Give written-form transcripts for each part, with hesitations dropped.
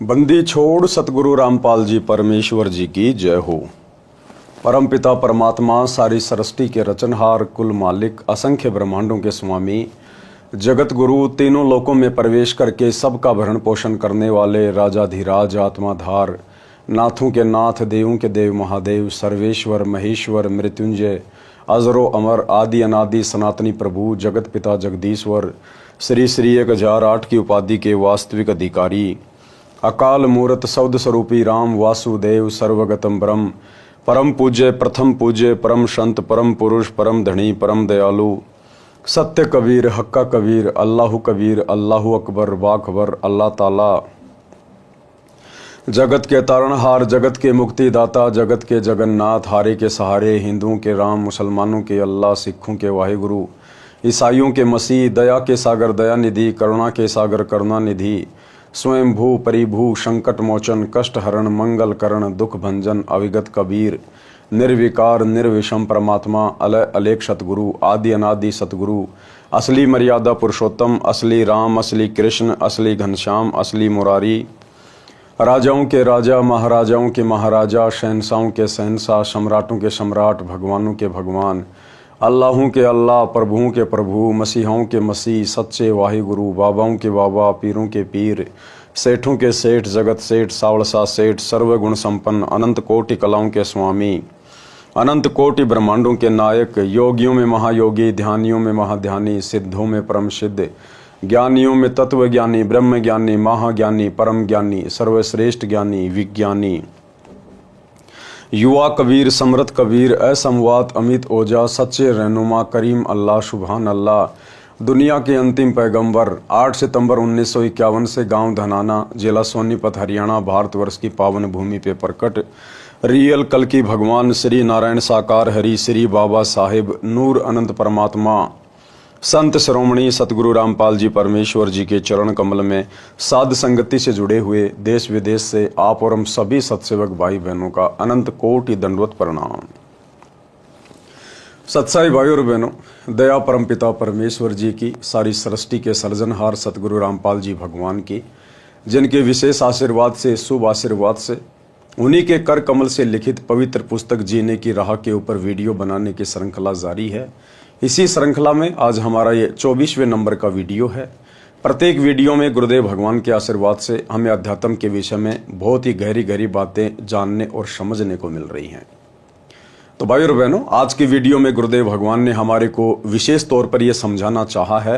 बंदी छोड़ सतगुरु रामपाल जी परमेश्वर जी की जय हो। परम पिता परमात्मा सारी सृष्टि के रचनहार, कुल मालिक, असंख्य ब्रह्मांडों के स्वामी, जगत गुरु, तीनों लोकों में प्रवेश करके सबका भरण पोषण करने वाले राजाधिराज, आत्माधार, नाथों के नाथ, देवों के देव, महादेव, सर्वेश्वर, महेश्वर, मृत्युंजय, अजरो अमर, आदि अनादि, सनातनी प्रभु, जगत पिता जगदीश्वर, श्री श्री 1008 की उपाधि के वास्तविक अधिकारी, अकाल मूर्त शब्द स्वरूपी राम वासुदेव, सर्वगतम ब्रह्म, परम पूज्य, प्रथम पूज्य, परम संत, परम पुरुष, परम धनी, परम दयालु, सत्य कबीर, हक्का कबीर, अल्लाहु कबीर, अल्लाहु अकबर, बाखबर, अल्लाह ताला, जगत के तारणहार, जगत के मुक्तिदाता, जगत के जगन्नाथ, हारे के सहारे, हिंदुओं के राम, मुसलमानों के अल्लाह, सिखों के वाहिगुरु, ईसाइयों के मसीह, दया के सागर दया निधि, करुणा के सागर करुणा निधि, स्वयं भू परिभू, संकट मोचन, कष्ट हरण, मंगल करण, दुख भंजन, अविगत कबीर, निर्विकार निर्विषम परमात्मा, अलय अलेख सतगुरु, आदि अनादि सतगुरु, असली मर्यादा पुरुषोत्तम, असली राम, असली कृष्ण, असली घनश्याम, असली मुरारी, राजाओं के राजा, महाराजाओं के महाराजा, शहंशाहों के शहंशाह, सम्राटों के सम्राट, भगवानों के भगवान, अल्लाहों के अल्लाह, प्रभुओं के प्रभु, मसीहों के मसीह, सच्चे वाहिगुरु, बाबाओं के बाबा, पीरों के पीर, सेठों के सेठ, जगत सेठ, सावड़सा सेठ, सर्वगुण संपन्न, अनंत कोटि कलाओं के स्वामी, अनंत कोटि ब्रह्मांडों के नायक, योगियों में महायोगी, ध्यानियों में महाध्यानी, सिद्धों में परम सिद्ध, ज्ञानियों में तत्व ज्ञानी, ब्रह्म ज्ञानी, महाज्ञानी, परम ज्ञानी, सर्वश्रेष्ठ ज्ञानी, विज्ञानी, युवा कबीर, समृत कबीर, असमवात, अमित ओजा, सच्चे रहनुमा, करीम अल्लाह, सुभान अल्लाह, दुनिया के अंतिम पैगंबर, 8 सितंबर 1951 से गांव धनाना, जिला सोनीपत, हरियाणा, भारतवर्ष की पावन भूमि पे प्रकट रियल कल की भगवान श्री नारायण साकार हरि, श्री बाबा साहिब नूर अनंत परमात्मा, संत श्रोमणी सतगुरु रामपाल जी परमेश्वर जी के चरण कमल में साध संगति से जुड़े हुए देश विदेश से आप और हम सभी सत्सेवक भाई बहनों का अनंत कोटि दंडवत प्रणाम। सत्साई भाई और बहनों, दया परम पिता परमेश्वर जी की, सारी सृष्टि के सर्जनहार सतगुरु रामपाल जी भगवान की, जिनके विशेष आशीर्वाद से, शुभ आशीर्वाद से, उन्हीं के कर कमल से लिखित पवित्र पुस्तक जीने की राह के ऊपर वीडियो बनाने की श्रृंखला जारी है। इसी श्रृंखला में आज हमारा ये 24वें नंबर का वीडियो है। प्रत्येक वीडियो में गुरुदेव भगवान के आशीर्वाद से हमें अध्यात्म के विषय में बहुत ही गहरी गहरी बातें जानने और समझने को मिल रही हैं। तो भाई और बहनों, आज की वीडियो में गुरुदेव भगवान ने हमारे को विशेष तौर पर यह समझाना चाहा है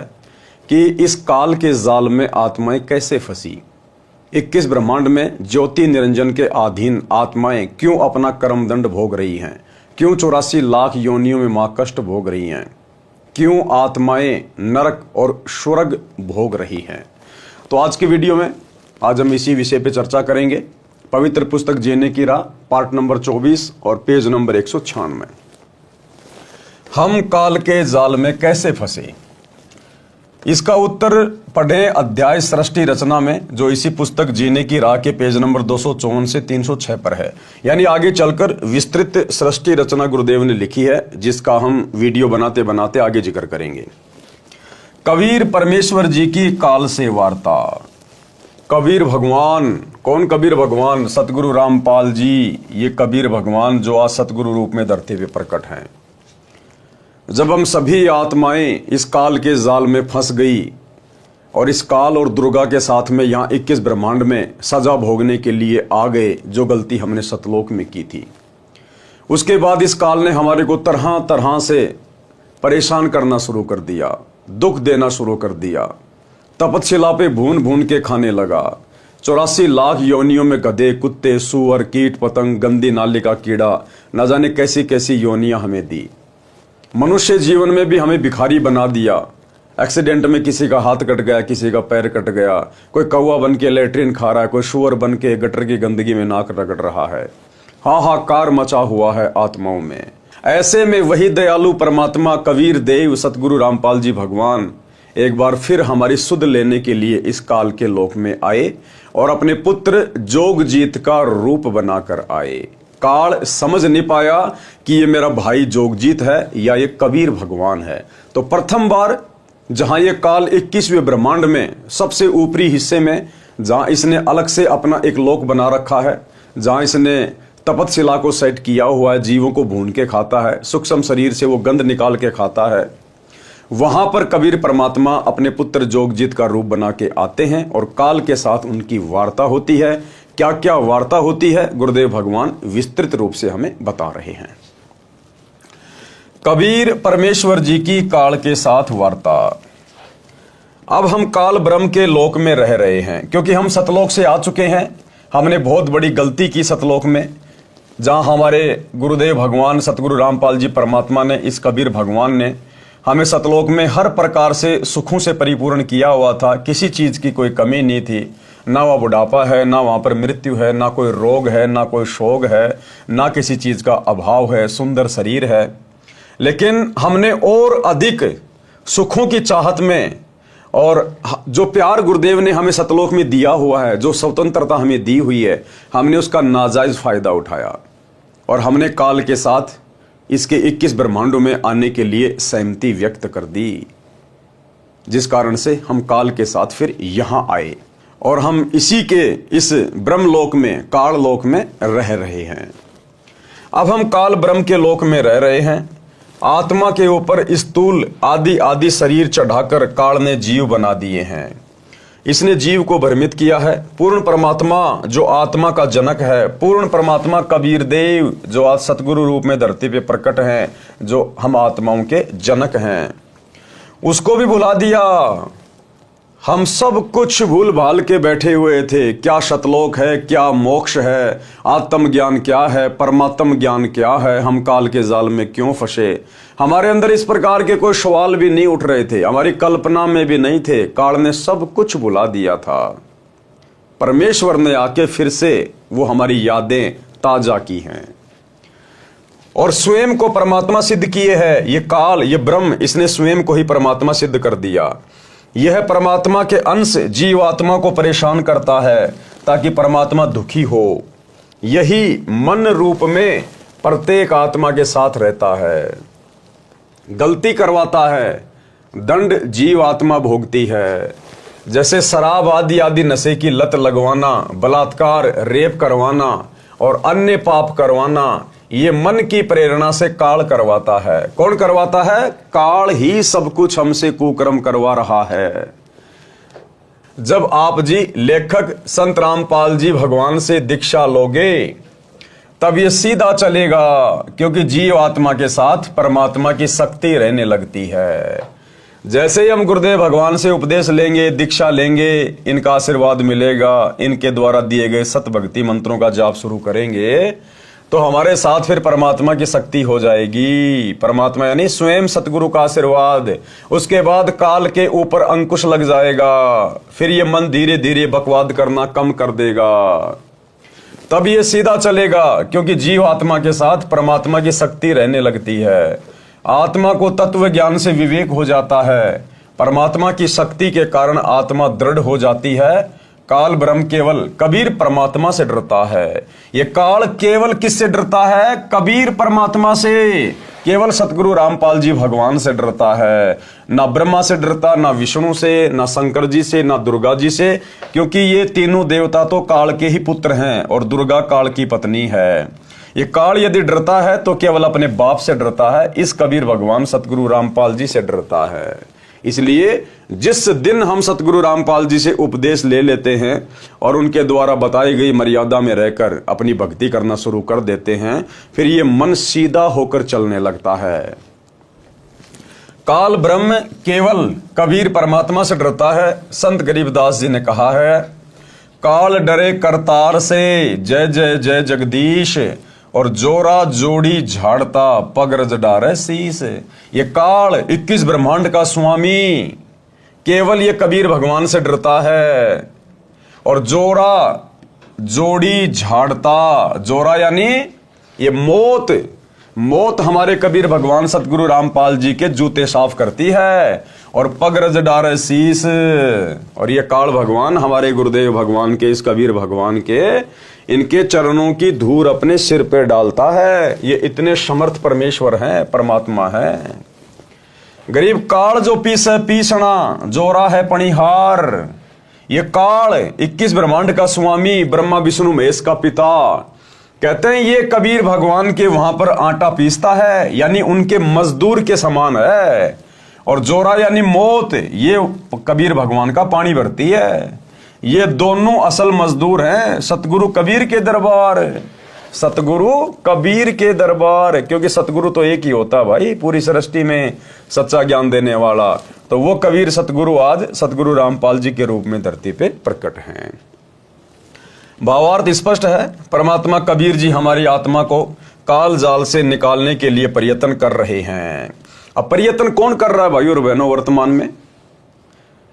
कि इस काल के जाल में आत्माएं कैसे फंसी, 21 ब्रह्मांड में ज्योति निरंजन के अधीन आत्माएं क्यों अपना कर्मदंड भोग रही हैं, क्यों 84 लाख योनियों में मां कष्ट भोग रही हैं, क्यों आत्माएं नरक और स्वर्ग भोग रही हैं। तो आज की वीडियो में आज हम इसी विषय पे चर्चा करेंगे। पवित्र पुस्तक जीने की राह, पार्ट नंबर 24 और पेज नंबर 196। हम काल के जाल में कैसे फंसे, इसका उत्तर पढ़ें अध्याय सृष्टि रचना में, जो इसी पुस्तक जीने की राह के पेज नंबर 254 से 306 पर है। यानी आगे चलकर विस्तृत सृष्टि रचना गुरुदेव ने लिखी है, जिसका हम वीडियो बनाते बनाते आगे जिक्र करेंगे। कबीर परमेश्वर जी की काल से वार्ता। कबीर भगवान, कौन कबीर भगवान? सतगुरु रामपाल जी। ये कबीर भगवान जो आज सतगुरु रूप में धरती पे प्रकट हैं। जब हम सभी आत्माएं इस काल के जाल में फंस गई और इस काल और दुर्गा के साथ में यहाँ 21 ब्रह्मांड में सजा भोगने के लिए आ गए, जो गलती हमने सतलोक में की थी, उसके बाद इस काल ने हमारे को तरह तरह से परेशान करना शुरू कर दिया, दुख देना शुरू कर दिया। तपतशिला पे भून भून के खाने लगा। 84 लाख योनियों में गधे, कुत्ते, सूअर, कीट पतंग, गंदी नाली का कीड़ा, न जाने कैसी कैसी योनियां हमें दी। मनुष्य जीवन में भी हमें भिखारी बना दिया। एक्सीडेंट में किसी का हाथ कट गया, किसी का पैर कट गया, कोई कौवा बन के लेट्रिन खा रहा है, कोई शुअर बन के गटर की गंदगी में नाक रगड़ रहा है। हाहाकार मचा हुआ है आत्माओं में। ऐसे में वही दयालु परमात्मा कबीर देव सतगुरु रामपाल जी भगवान एक बार फिर हमारी सुध लेने के लिए इस काल के लोक में आए और अपने पुत्र जोगजीत का रूप बनाकर आए। काल समझ नहीं पाया कि ये मेरा भाई जोगजीत है या ये कबीर भगवान है। तो प्रथम बार जहां ये काल 21वें ब्रह्मांड में सबसे ऊपरी हिस्से में जहां इसने अलग से अपना एक लोक बना रखा है, जहां इसने तपतशिला को सेट किया हुआ है, जीवों को भून के खाता है, सूक्ष्म शरीर से वो गंध निकाल के खाता है, वहां पर कबीर परमात्मा अपने पुत्र जोगजीत का रूप बना के आते हैं और काल के साथ उनकी वार्ता होती है। क्या क्या वार्ता होती है, गुरुदेव भगवान विस्तृत रूप से हमें बता रहे हैं। कबीर परमेश्वर जी की काल के साथ वार्ता। अब हम काल ब्रह्म के लोक में रह रहे हैं, क्योंकि हम सतलोक से आ चुके हैं। हमने बहुत बड़ी गलती की सतलोक में, जहां हमारे गुरुदेव भगवान सतगुरु रामपाल जी परमात्मा ने, इस कबीर भगवान ने हमें सतलोक में हर प्रकार से सुखों से परिपूर्ण किया हुआ था। किसी चीज की कोई कमी नहीं थी, ना वह बुढ़ापा है, ना वहां पर मृत्यु है, ना कोई रोग है, ना कोई शोक है, ना किसी चीज का अभाव है, सुंदर शरीर है। लेकिन हमने और अधिक सुखों की चाहत में, और जो प्यार गुरुदेव ने हमें सतलोक में दिया हुआ है, जो स्वतंत्रता हमें दी हुई है, हमने उसका नाजायज फायदा उठाया और हमने काल के साथ इसके 21 ब्रह्मांडों में आने के लिए सहमति व्यक्त कर दी, जिस कारण से हम काल के साथ फिर यहां आए और हम इसी के इस ब्रह्मलोक में, काल लोक में रह रहे हैं। अब हम काल ब्रह्म के लोक में रह रहे हैं। आत्मा के ऊपर स्थूल आदि आदि शरीर चढ़ाकर काल ने जीव बना दिए हैं। इसने जीव को भ्रमित किया है। पूर्ण परमात्मा जो आत्मा का जनक है, पूर्ण परमात्मा कबीर देव जो आज सतगुरु रूप में धरती पे प्रकट हैं, जो हम आत्माओं के जनक हैं, उसको भी भुला दिया। हम सब कुछ भूल भाल के बैठे हुए थे। क्या सतलोक है, क्या मोक्ष है, आत्म ज्ञान क्या है, परमात्म ज्ञान क्या है, हम काल के जाल में क्यों फंसे। हमारे अंदर इस प्रकार के कोई सवाल भी नहीं उठ रहे थे, हमारी कल्पना में भी नहीं थे। काल ने सब कुछ भुला दिया था। परमेश्वर ने आके फिर से वो हमारी यादें ताजा की हैं और स्वयं को परमात्मा सिद्ध किए हैं। ये काल, ये ब्रह्म, इसने स्वयं को ही परमात्मा सिद्ध कर दिया। यह परमात्मा के अंश जीव आत्मा को परेशान करता है ताकि परमात्मा दुखी हो। यही मन रूप में प्रत्येक आत्मा के साथ रहता है, गलती करवाता है, दंड जीव आत्मा भोगती है। जैसे शराब आदि आदि नशे की लत लगवाना, बलात्कार, रेप करवाना और अन्य पाप करवाना, ये मन की प्रेरणा से काल करवाता है। कौन करवाता है? काल ही सब कुछ हमसे कुकर्म करवा रहा है। जब आप जी लेखक संत रामपाल जी भगवान से दीक्षा लोगे तब ये सीधा चलेगा, क्योंकि जीव आत्मा के साथ परमात्मा की शक्ति रहने लगती है। जैसे ही हम गुरुदेव भगवान से उपदेश लेंगे, दीक्षा लेंगे, इनका आशीर्वाद मिलेगा, इनके द्वारा दिए गए सत भक्ति मंत्रों का जाप शुरू करेंगे तो हमारे साथ फिर परमात्मा की शक्ति हो जाएगी। परमात्मा यानी स्वयं सतगुरु का आशीर्वाद। उसके बाद काल के ऊपर अंकुश लग जाएगा। फिर ये मन धीरे धीरे बकवाद करना कम कर देगा। तब ये सीधा चलेगा, क्योंकि जीव आत्मा के साथ परमात्मा की शक्ति रहने लगती है। आत्मा को तत्व ज्ञान से विवेक हो जाता है। परमात्मा की शक्ति के कारण आत्मा दृढ़ हो जाती है। काल ब्रह्म केवल कबीर परमात्मा से डरता है। ये काल केवल किससे डरता है? कबीर परमात्मा से। केवल सतगुरु रामपाल जी भगवान से डरता है। ना ब्रह्मा से डरता, ना विष्णु से, ना शंकर जी से, ना दुर्गा जी से, क्योंकि ये तीनों देवता तो काल के ही पुत्र हैं और दुर्गा काल की पत्नी है। ये काल यदि डरता है तो केवल अपने बाप से डरता है। इस कबीर भगवान सतगुरु रामपाल जी से डरता है। इसलिए जिस दिन हम सतगुरु रामपाल जी से उपदेश ले लेते हैं और उनके द्वारा बताई गई मर्यादा में रहकर अपनी भक्ति करना शुरू कर देते हैं, फिर ये मन सीधा होकर चलने लगता है। काल ब्रह्म केवल कबीर परमात्मा से डरता है। संत गरीबदास जी ने कहा है, काल डरे करतार से, जय जय जय जगदीश, और जोरा जोड़ी झाड़ता पग रज डारे शीस। ये काल 21 ब्रह्मांड का स्वामी केवल ये कबीर भगवान से डरता है। और जोरा जोड़ी झाड़ता, जोरा यानी ये मौत हमारे कबीर भगवान सतगुरु रामपाल जी के जूते साफ करती है। और पग रज डारे शीस, और ये काल भगवान हमारे गुरुदेव भगवान के, इस कबीर भगवान के, इनके चरणों की धूल अपने सिर पे डालता है। ये इतने समर्थ परमेश्वर हैं, परमात्मा है। गरीब काल जो पीसे पीसना, जोरा है पणिहार। ये काल 21 ब्रह्मांड का स्वामी, ब्रह्मा विष्णु महेश का पिता, कहते हैं ये कबीर भगवान के वहां पर आटा पीसता है, यानी उनके मजदूर के समान है। और जोरा यानी मौत, ये कबीर भगवान का पानी भरती है। ये दोनों असल मजदूर हैं सतगुरु कबीर के दरबार, सतगुरु कबीर के दरबार। क्योंकि सतगुरु तो एक ही होता है भाई पूरी सृष्टि में, सच्चा ज्ञान देने वाला। तो वो कबीर सतगुरु आज सतगुरु रामपाल जी के रूप में धरती पे प्रकट हैं। भावार्थ स्पष्ट है, परमात्मा कबीर जी हमारी आत्मा को काल जाल से निकालने के लिए प्रयत्न कर रहे हैं। अब प्रयत्न कौन कर रहा है भाई और बहनों वर्तमान में?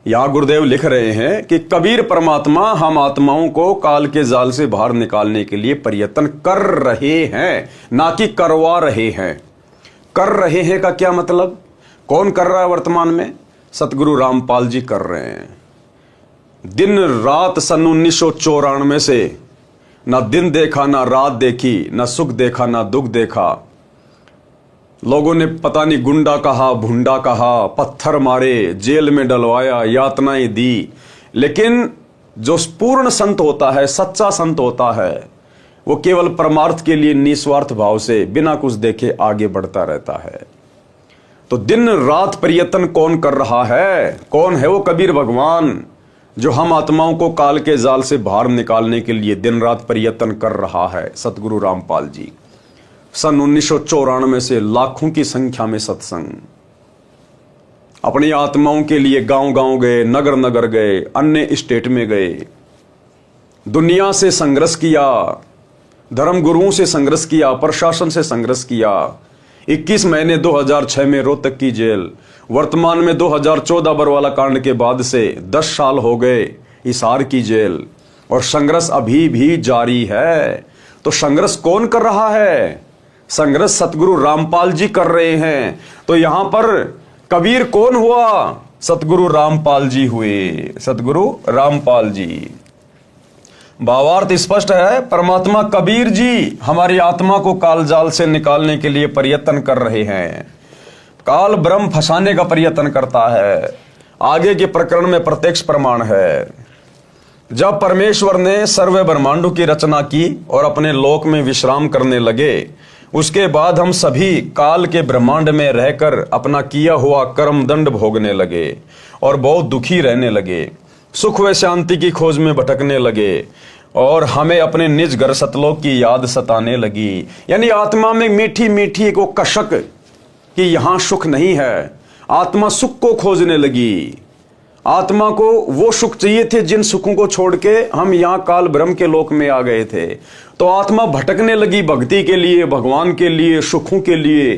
यहां गुरुदेव लिख रहे हैं कि कबीर परमात्मा हम आत्माओं को काल के जाल से बाहर निकालने के लिए प्रयत्न कर रहे हैं, ना कि करवा रहे हैं। कर रहे हैं का क्या मतलब? कौन कर रहा है वर्तमान में? सतगुरु रामपाल जी कर रहे हैं। दिन रात सन 1994 से ना दिन देखा, ना रात देखी, ना सुख देखा, ना दुख देखा। लोगों ने पता नहीं गुंडा कहा, भुंडा कहा, पत्थर मारे, जेल में डलवाया, यातनाएं दी, लेकिन जो पूर्ण संत होता है, सच्चा संत होता है, वो केवल परमार्थ के लिए निस्वार्थ भाव से बिना कुछ देखे आगे बढ़ता रहता है। तो दिन रात प्रयत्न कौन कर रहा है? कौन है वो कबीर भगवान जो हम आत्माओं को काल के जाल से बाहर निकालने के लिए दिन रात प्रयत्न कर रहा है? सतगुरु रामपाल जी। सन 1994 से लाखों की संख्या में सत्संग, अपनी आत्माओं के लिए गांव गांव गए, नगर नगर गए, अन्य स्टेट में गए, दुनिया से संघर्ष किया, धर्म गुरुओं से संघर्ष किया, प्रशासन से संघर्ष किया। 21 महीने 2006 में रोहतक की जेल, वर्तमान में 2014 बरवाला कांड के बाद से 10 साल हो गए हिसार की जेल, और संघर्ष अभी भी जारी है। तो संघर्ष कौन कर रहा है? संघर्ष सतगुरु रामपाल जी कर रहे हैं। तो यहां पर कबीर कौन हुआ? सतगुरु रामपाल जी हुए, सतगुरु रामपाल जी। भावार्थ स्पष्ट है, परमात्मा कबीर जी हमारी आत्मा को कालजाल से निकालने के लिए प्रयत्न कर रहे हैं। काल ब्रह्म फंसाने का प्रयत्न करता है, आगे के प्रकरण में प्रत्यक्ष प्रमाण है। जब परमेश्वर ने सर्व ब्रह्मांडों की रचना की और अपने लोक में विश्राम करने लगे, उसके बाद हम सभी काल के ब्रह्मांड में रहकर अपना किया हुआ कर्म दंड भोगने लगे और बहुत दुखी रहने लगे, सुख व शांति की खोज में भटकने लगे, और हमें अपने निज घर सतलोक की याद सताने लगी। यानी आत्मा में मीठी मीठी को कशक कि यहां सुख नहीं है। आत्मा सुख को खोजने लगी। आत्मा को वो सुख चाहिए थे जिन सुखों को छोड़ के हम यहां काल ब्रह्म के लोक में आ गए थे। तो आत्मा भटकने लगी भक्ति के लिए, भगवान के लिए, सुखों के लिए।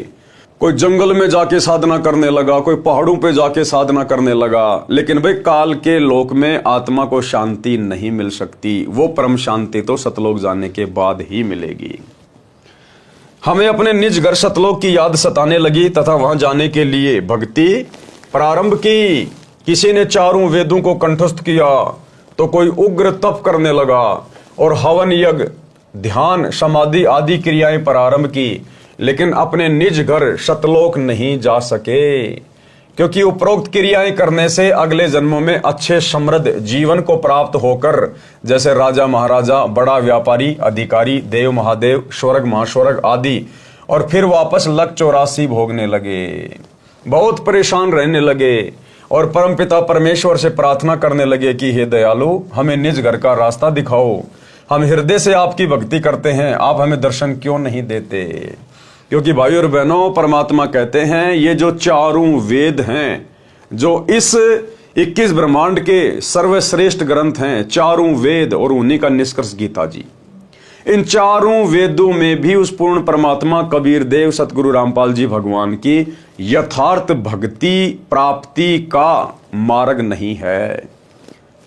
कोई जंगल में जाके साधना करने लगा, कोई पहाड़ों पे जाके साधना करने लगा। लेकिन भाई काल के लोक में आत्मा को शांति नहीं मिल सकती। वो परम शांति तो सतलोक जाने के बाद ही मिलेगी। हमें अपने निज घर सतलोक की याद सताने लगी तथा वहां जाने के लिए भक्ति प्रारंभ की। किसी ने चारों वेदों को कंठस्थ किया, तो कोई उग्र तप करने लगा और हवन यज्ञ, ध्यान, समाधि आदि क्रियाएं प्रारंभ की, लेकिन अपने निज घर सतलोक नहीं जा सके, क्योंकि उपरोक्त क्रियाएं करने से अगले जन्मों में अच्छे समृद्ध जीवन को प्राप्त होकर जैसे राजा महाराजा, बड़ा व्यापारी, अधिकारी, देव महादेव, स्वर्ग महास्वर्ग आदि, और फिर वापस लक 84 भोगने लगे। बहुत परेशान रहने लगे और परमपिता परमेश्वर से प्रार्थना करने लगे कि हे दयालु, हमें निज घर का रास्ता दिखाओ। हम हृदय से आपकी भक्ति करते हैं, आप हमें दर्शन क्यों नहीं देते? क्योंकि भाई और बहनों, परमात्मा कहते हैं ये जो चारों वेद हैं, जो इस 21 ब्रह्मांड के सर्वश्रेष्ठ ग्रंथ हैं, चारों वेद, और उन्हीं का निष्कर्ष गीता जी, इन चारों वेदों में भी उस पूर्ण परमात्मा कबीर देव सतगुरु रामपाल जी भगवान की यथार्थ भक्ति प्राप्ति का मार्ग नहीं है।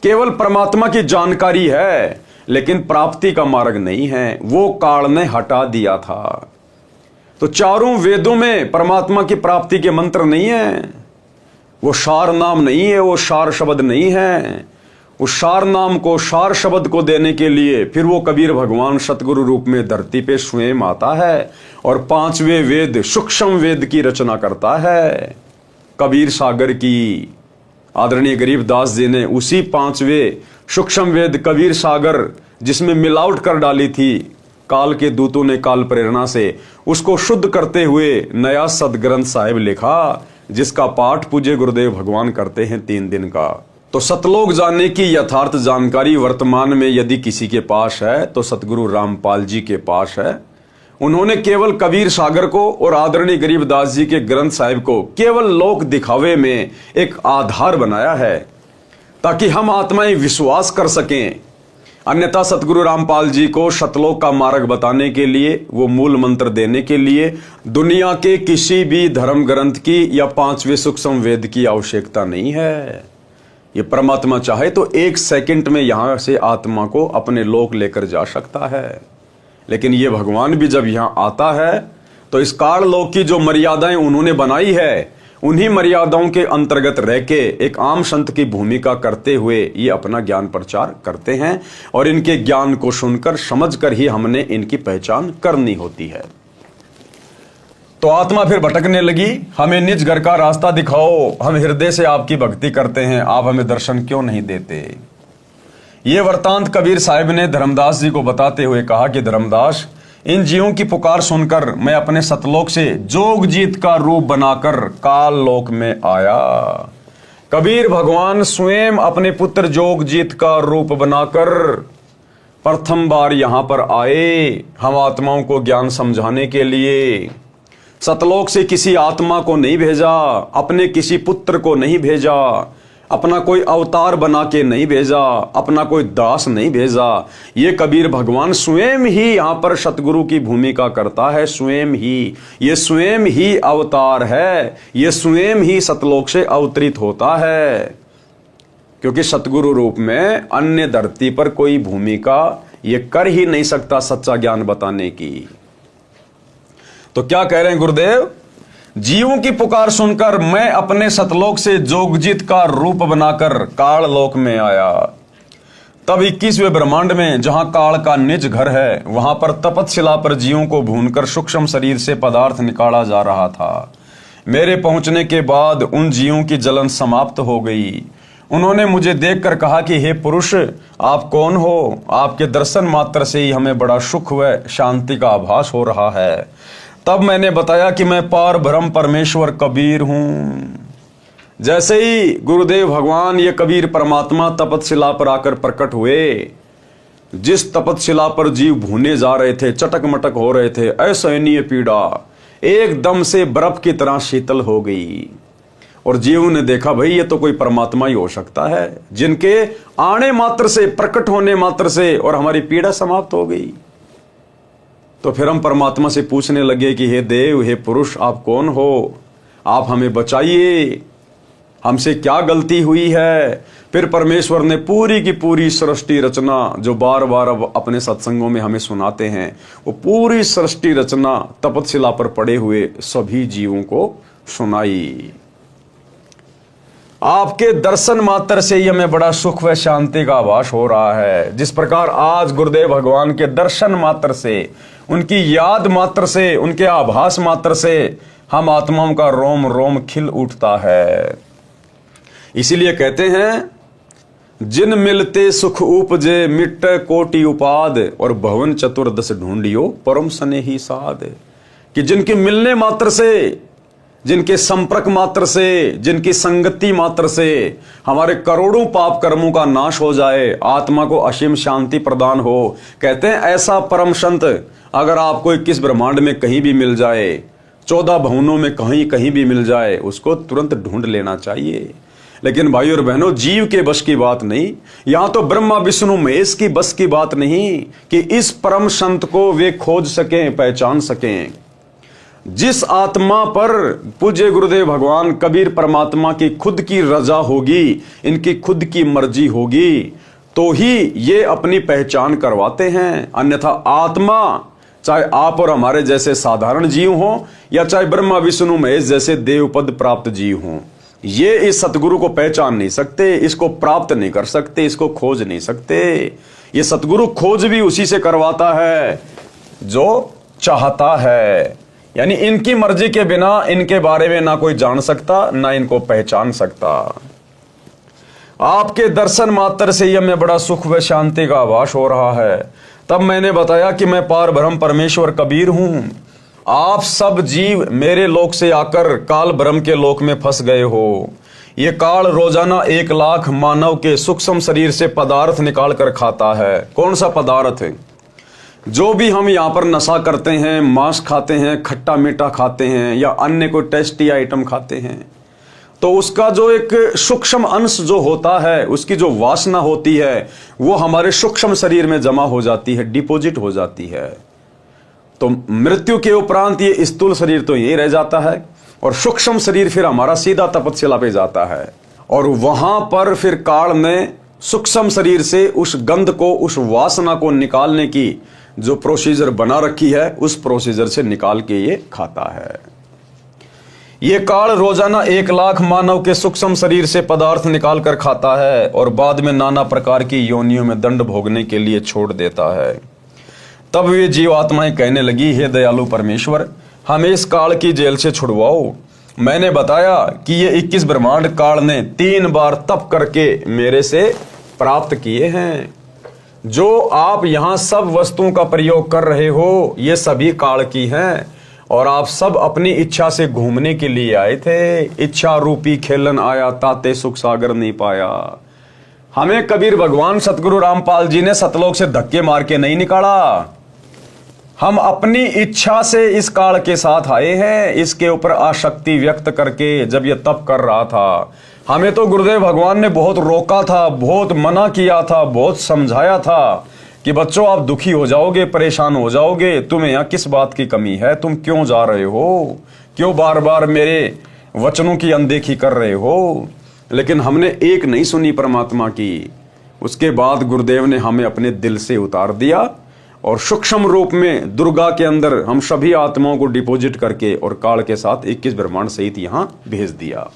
केवल परमात्मा की जानकारी है, लेकिन प्राप्ति का मार्ग नहीं है। वो काल ने हटा दिया था। तो चारों वेदों में परमात्मा की प्राप्ति के मंत्र नहीं है। वो सार नाम नहीं है, वो सार शब्द नहीं है। उस सार नाम को, सार शब्द को देने के लिए फिर वो कबीर भगवान सतगुरु रूप में धरती पे स्वयं आता है और 5वें वेद, सूक्ष्म वेद की रचना करता है। कबीर सागर की आदरणीय गरीबदास जी ने उसी 5वें सूक्ष्म वेद कबीर सागर, जिसमें मिलावट कर डाली थी काल के दूतों ने काल प्रेरणा से, उसको शुद्ध करते हुए नया सदग्रंथ साहिब लिखा, जिसका पाठ पूज्य गुरुदेव भगवान करते हैं 3 दिन का। तो सतलोक जानने की यथार्थ जानकारी वर्तमान में यदि किसी के पास है तो सतगुरु रामपाल जी के पास है। उन्होंने केवल कबीर सागर को और आदरणीय गरीबदास जी के ग्रंथ साहिब को केवल लोक दिखावे में एक आधार बनाया है, ताकि हम आत्माएं विश्वास कर सकें। अन्यथा सतगुरु रामपाल जी को सतलोक का मार्ग बताने के लिए, वो मूल मंत्र देने के लिए दुनिया के किसी भी धर्म ग्रंथ की या 5वें सूक्ष्म वेद की आवश्यकता नहीं है। ये परमात्मा चाहे तो 1 सेकंड में यहां से आत्मा को अपने लोक लेकर जा सकता है। लेकिन ये भगवान भी जब यहां आता है तो इस काल लोक की जो मर्यादाएं उन्होंने बनाई है, उन्हीं मर्यादाओं के अंतर्गत रह के एक आम संत की भूमिका करते हुए ये अपना ज्ञान प्रचार करते हैं, और इनके ज्ञान को सुनकर समझकर ही हमने इनकी पहचान करनी होती है। तो आत्मा फिर भटकने लगी, हमें निज घर का रास्ता दिखाओ, हम हृदय से आपकी भक्ति करते हैं, आप हमें दर्शन क्यों नहीं देते। ये वृतांत कबीर साहिब ने धर्मदास जी को बताते हुए कहा कि धर्मदास, इन जीवों की पुकार सुनकर मैं अपने सतलोक से जोगजीत का रूप बनाकर काल लोक में आया। कबीर भगवान स्वयं अपने पुत्र जोगजीत का रूप बनाकर प्रथम बार यहां पर आए, हम आत्माओं को ज्ञान समझाने के लिए। सतलोक से किसी आत्मा को नहीं भेजा, अपने किसी पुत्र को नहीं भेजा, अपना कोई अवतार बना के नहीं भेजा, अपना कोई दास नहीं भेजा। ये कबीर भगवान स्वयं ही यहां पर सतगुरु की भूमिका करता है, स्वयं ही, ये स्वयं ही अवतार है, ये स्वयं ही सतलोक से अवतरित होता है। क्योंकि सतगुरु रूप में अन्य धरती पर कोई भूमिका ये कर ही नहीं सकता सच्चा ज्ञान बताने की। तो क्या कह रहे हैं गुरुदेव, जीवों की पुकार सुनकर मैं अपने सतलोक से जोगजीत का रूप बनाकर काल लोक में आया। तब 21वें ब्रह्मांड में, जहां काल का निज घर है, वहां पर तपतशिला पर जीवों को भूनकर सूक्ष्म शरीर से पदार्थ निकाला जा रहा था। मेरे पहुंचने के बाद उन जीवों की जलन समाप्त हो गई। उन्होंने मुझे देखकर कहा कि हे पुरुष, आप कौन हो? आपके दर्शन मात्र से ही हमें बड़ा सुख व शांति का आभास हो रहा है। तब मैंने बताया कि मैं पार ब्रह्म परमेश्वर कबीर हूं। जैसे ही गुरुदेव भगवान ये कबीर परमात्मा तपतशिला पर आकर प्रकट हुए, जिस तपतशिला पर जीव भूने जा रहे थे, चटक मटक हो रहे थे, असहनीय पीड़ा एकदम से बर्फ की तरह शीतल हो गई। और जीव ने देखा, भाई ये तो कोई परमात्मा ही हो सकता है, जिनके आने मात्र से, प्रकट होने मात्र से और हमारी पीड़ा समाप्त हो गई। तो फिर हम परमात्मा से पूछने लगे कि हे देव, हे पुरुष, आप कौन हो? आप हमें बचाइए, हमसे क्या गलती हुई है? फिर परमेश्वर ने पूरी की पूरी सृष्टि रचना, जो बार बार अब अपने सत्संगों में हमें सुनाते हैं, वो पूरी सृष्टि रचना तपतशिला पर पड़े हुए सभी जीवों को सुनाई। आपके दर्शन मात्र से ही हमें बड़ा सुख व शांति का आभास हो रहा है। जिस प्रकार आज गुरुदेव भगवान के दर्शन मात्र से, उनकी याद मात्र से, उनके आभास मात्र से हम आत्माओं का रोम रोम खिल उठता है। इसीलिए कहते हैं, जिन मिलते सुख उपजे मिट्टे कोटि उपाद, और भवन चतुर्दश ढूंढियो परम सने ही साध। कि जिनके मिलने मात्र से, जिनके संपर्क मात्र से, जिनकी संगति मात्र से हमारे करोड़ों पाप कर्मों का नाश हो जाए, आत्मा को असीम शांति प्रदान हो। कहते हैं ऐसा परम संत अगर आपको 21 ब्रह्मांड में कहीं भी मिल जाए, 14 भवनों में कहीं भी मिल जाए, उसको तुरंत ढूंढ लेना चाहिए। लेकिन भाई और बहनों, जीव के बस की बात नहीं, यहां तो ब्रह्मा विष्णु महेश की बस की बात नहीं कि इस परम संत को वे खोज सकें, पहचान सकें। जिस आत्मा पर पूज्य गुरुदेव भगवान कबीर परमात्मा की खुद की रजा होगी, इनकी खुद की मर्जी होगी, तो ही ये अपनी पहचान करवाते हैं। अन्यथा आत्मा, चाहे आप और हमारे जैसे साधारण जीव हों, या चाहे ब्रह्मा विष्णु महेश जैसे देवपद प्राप्त जीव हों, ये इस सतगुरु को पहचान नहीं सकते, इसको प्राप्त नहीं कर सकते, इसको खोज नहीं सकते। ये सतगुरु खोज भी उसी से करवाता है जो चाहता है। यानी इनकी मर्जी के बिना इनके बारे में ना कोई जान सकता, ना इनको पहचान सकता। आपके दर्शन मात्र से ही हमें बड़ा सुख व शांति का आभास हो रहा है। तब मैंने बताया कि मैं पार ब्रह्म परमेश्वर कबीर हूं। आप सब जीव मेरे लोक से आकर काल ब्रह्म के लोक में फंस गए हो। ये काल रोजाना 1 लाख मानव के सूक्ष्म शरीर से पदार्थ निकाल कर खाता है। कौन सा पदार्थ है? जो भी हम यहाँ पर नशा करते हैं, मांस खाते हैं, खट्टा मीठा खाते हैं या अन्य कोई टेस्टी आइटम खाते हैं, तो उसका जो एक सूक्ष्म अंश जो होता है, उसकी जो वासना होती है, वो हमारे सूक्ष्म शरीर में जमा हो जाती है, डिपॉजिट हो जाती है। तो मृत्यु के उपरांत ये स्थूल शरीर तो यही रह जाता है और सूक्ष्म शरीर फिर हमारा सीधा तपस्या पे जाता है और वहां पर फिर काल ने सूक्ष्म शरीर से उस गंध को, उस वासना को निकालने की जो प्रोसीजर बना रखी है, उस प्रोसीजर से निकाल के ये खाता है। ये काल रोजाना 1 लाख मानव के सूक्ष्म शरीर से पदार्थ निकाल कर खाता है और बाद में नाना प्रकार की योनियों में दंड भोगने के लिए छोड़ देता है। तब वे जीवात्माएं कहने लगी, हे दयालु परमेश्वर, हमें इस काल की जेल से छुड़वाओ। मैंने बताया कि ये 21 ब्रह्मांड काल ने 3 बार तप करके मेरे से प्राप्त किए हैं। जो आप यहाँ सब वस्तुओं का प्रयोग कर रहे हो, ये सभी काल की हैं और आप सब अपनी इच्छा से घूमने के लिए आए थे। इच्छा रूपी खेलन आया, ताते सुख सागर नहीं पाया। हमें कबीर भगवान सतगुरु रामपाल जी ने सतलोक से धक्के मार के नहीं निकाला। हम अपनी इच्छा से इस काल के साथ आए हैं, इसके ऊपर आसक्ति व्यक्त करके। जब ये तप कर रहा था, हमें तो गुरुदेव भगवान ने बहुत रोका था, बहुत मना किया था, बहुत समझाया था कि बच्चों आप दुखी हो जाओगे, परेशान हो जाओगे, तुम्हें यहाँ किस बात की कमी है, तुम क्यों जा रहे हो, क्यों बार बार मेरे वचनों की अनदेखी कर रहे हो। लेकिन हमने एक नहीं सुनी परमात्मा की। उसके बाद गुरुदेव ने हमें अपने दिल से उतार दिया और सूक्ष्म रूप में दुर्गा के अंदर हम सभी आत्माओं को डिपॉजिट करके और काल के साथ 21 ब्रह्मांड सहित यहां भेज दिया।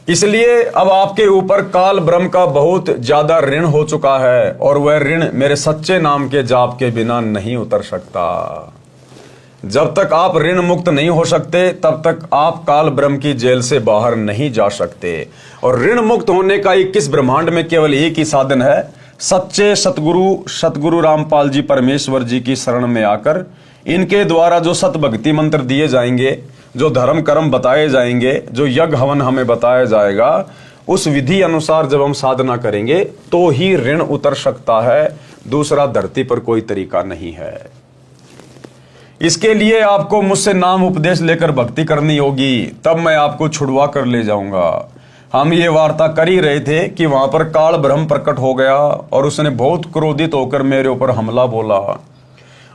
इसलिए अब आपके ऊपर काल ब्रह्म का बहुत ज्यादा ऋण हो चुका है और वह ऋण मेरे सच्चे नाम के जाप के बिना नहीं उतर सकता। जब तक आप ऋण मुक्त नहीं हो सकते, तब तक आप काल ब्रह्म की जेल से बाहर नहीं जा सकते। और ऋण मुक्त होने का 21 ब्रह्मांड में केवल एक ही साधन है, सच्चे सतगुरु रामपाल जी परमेश्वर जी की शरण में आकर इनके द्वारा जो सत भक्ति मंत्र दिए जाएंगे, जो धर्म कर्म बताए जाएंगे, जो यज्ञ हवन हमें बताया जाएगा, उस विधि अनुसार जब हम साधना करेंगे तो ही ऋण उतर सकता है। दूसरा धरती पर कोई तरीका नहीं है। इसके लिए आपको मुझसे नाम उपदेश लेकर भक्ति करनी होगी, तब मैं आपको छुड़वा कर ले जाऊंगा। हम ये वार्ता कर ही रहे थे कि वहां पर काल ब्रह्म प्रकट हो गया और उसने बहुत क्रोधित होकर मेरे ऊपर हमला बोला।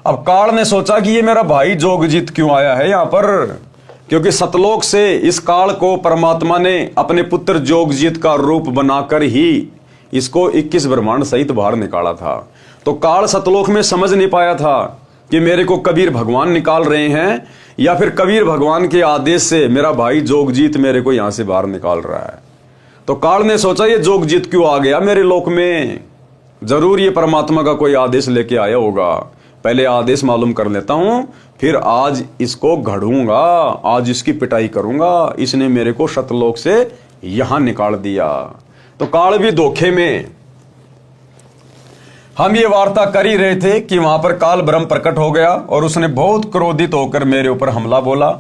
अब काल ने सोचा कि ये मेरा भाई जोगजीत क्यों आया है यहाँ पर, क्योंकि सतलोक से इस काल को परमात्मा ने अपने पुत्र जोगजीत का रूप बनाकर ही इसको 21 ब्रह्मांड सहित बाहर निकाला था। तो काल सतलोक में समझ नहीं पाया था कि मेरे को कबीर भगवान निकाल रहे हैं या फिर कबीर भगवान के आदेश से मेरा भाई जोगजीत मेरे को यहां से बाहर निकाल रहा है। तो काल ने सोचा ये जोगजीत क्यों आ गया मेरे लोक में, जरूर ये परमात्मा का कोई आदेश लेके आया होगा। पहले आदेश मालूम कर लेता हूं, फिर आज इसको घड़ूंगा, आज इसकी पिटाई करूंगा। इसने मेरे को सतलोक से यहां निकाल दिया। तो काल भी धोखे में। हम ये वार्ता कर ही रहे थे कि वहां पर काल ब्रह्म प्रकट हो गया और उसने बहुत क्रोधित होकर मेरे ऊपर हमला बोला।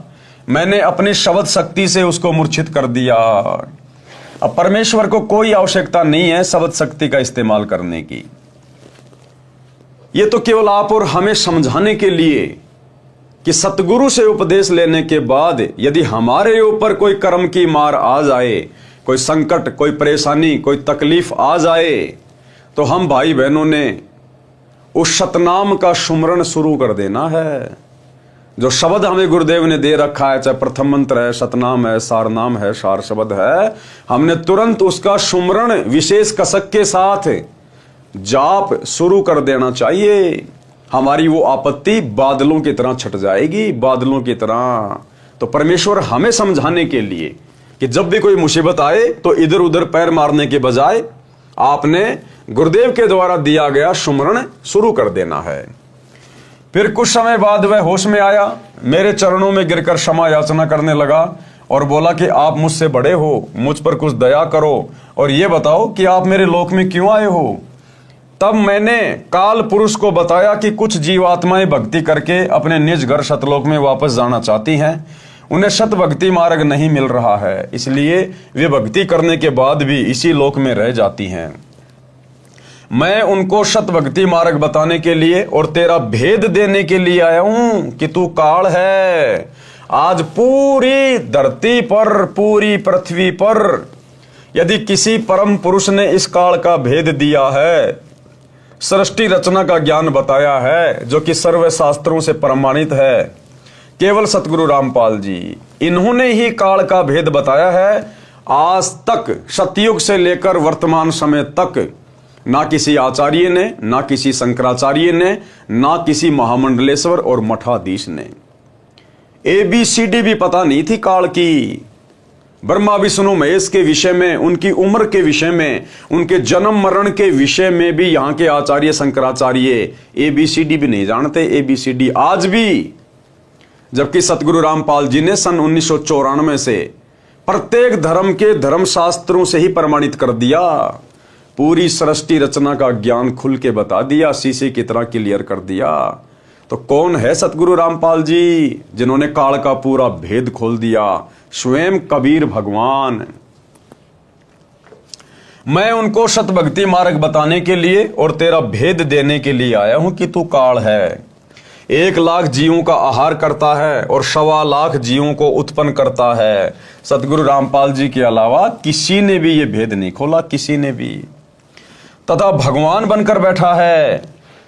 मैंने अपनी शब्द शक्ति से उसको मूर्छित कर दिया। अब परमेश्वर को कोई आवश्यकता नहीं है शब्द शक्ति का इस्तेमाल करने की। ये तो केवल आप और हमें समझाने के लिए कि सतगुरु से उपदेश लेने के बाद यदि हमारे ऊपर कोई कर्म की मार आ जाए, कोई संकट, कोई परेशानी, कोई तकलीफ आ जाए, तो हम भाई बहनों ने उस सतनाम का सुमरण शुरू कर देना है। जो शब्द हमें गुरुदेव ने दे रखा है, चाहे प्रथम मंत्र है, सतनाम है, सारनाम है, सार शब्द है, हमने तुरंत उसका सुमरण विशेष कसक के साथ जाप शुरू कर देना चाहिए। हमारी वो आपत्ति बादलों की तरह छट जाएगी, बादलों की तरह। तो परमेश्वर हमें समझाने के लिए कि जब भी कोई मुसीबत आए तो इधर उधर पैर मारने के बजाय आपने गुरुदेव के द्वारा दिया गया सुमरण शुरू कर देना है। फिर कुछ समय बाद वह होश में आया, मेरे चरणों में गिरकर क्षमा याचना करने लगा और बोला कि आप मुझसे बड़े हो, मुझ पर कुछ दया करो और ये बताओ कि आप मेरे लोक में क्यों आए हो। तब मैंने काल पुरुष को बताया कि कुछ जीवात्माएं भक्ति करके अपने निज घर सतलोक में वापस जाना चाहती हैं, उन्हें सत भक्ति मार्ग नहीं मिल रहा है, इसलिए वे भक्ति करने के बाद भी इसी लोक में रह जाती हैं। मैं उनको सत भक्ति मार्ग बताने के लिए और तेरा भेद देने के लिए आया हूं कि तू काल है। आज पूरी धरती पर, पूरी पृथ्वी पर यदि किसी परम पुरुष ने इस काल का भेद दिया है, सृष्टि रचना का ज्ञान बताया है, जो कि सर्व शास्त्रों से प्रमाणित है, केवल सतगुरु रामपाल जी, इन्होंने ही काल का भेद बताया है। आज तक सतयुग से लेकर वर्तमान समय तक ना किसी आचार्य ने, ना किसी शंकराचार्य ने, ना किसी महामंडलेश्वर और मठाधीश ने। ABCD भी पता नहीं थी काल की। ब्रह्मा विष्णु महेश के विषय में, उनकी उम्र के विषय में, उनके जन्म मरण के विषय में भी यहाँ के आचार्य शंकराचार्य ABCD भी नहीं जानते। ABCD आज भी, जबकि सतगुरु रामपाल जी ने सन 1994 से प्रत्येक धर्म के धर्मशास्त्रों से ही प्रमाणित कर दिया, पूरी सृष्टि रचना का ज्ञान खुल के बता दिया, शीशे की तरह क्लियर कर दिया। तो कौन है सतगुरु रामपाल जी जिन्होंने काल का पूरा भेद खोल दिया? स्वयं कबीर भगवान। मैं उनको सत भक्ति मार्ग बताने के लिए और तेरा भेद देने के लिए आया हूं कि तू काल है। 1 लाख जीवों का आहार करता है और 1.25 लाख जीवों को उत्पन्न करता है। सतगुरु रामपाल जी के अलावा किसी ने भी ये भेद नहीं खोला, किसी ने भी। तथा भगवान बनकर बैठा है।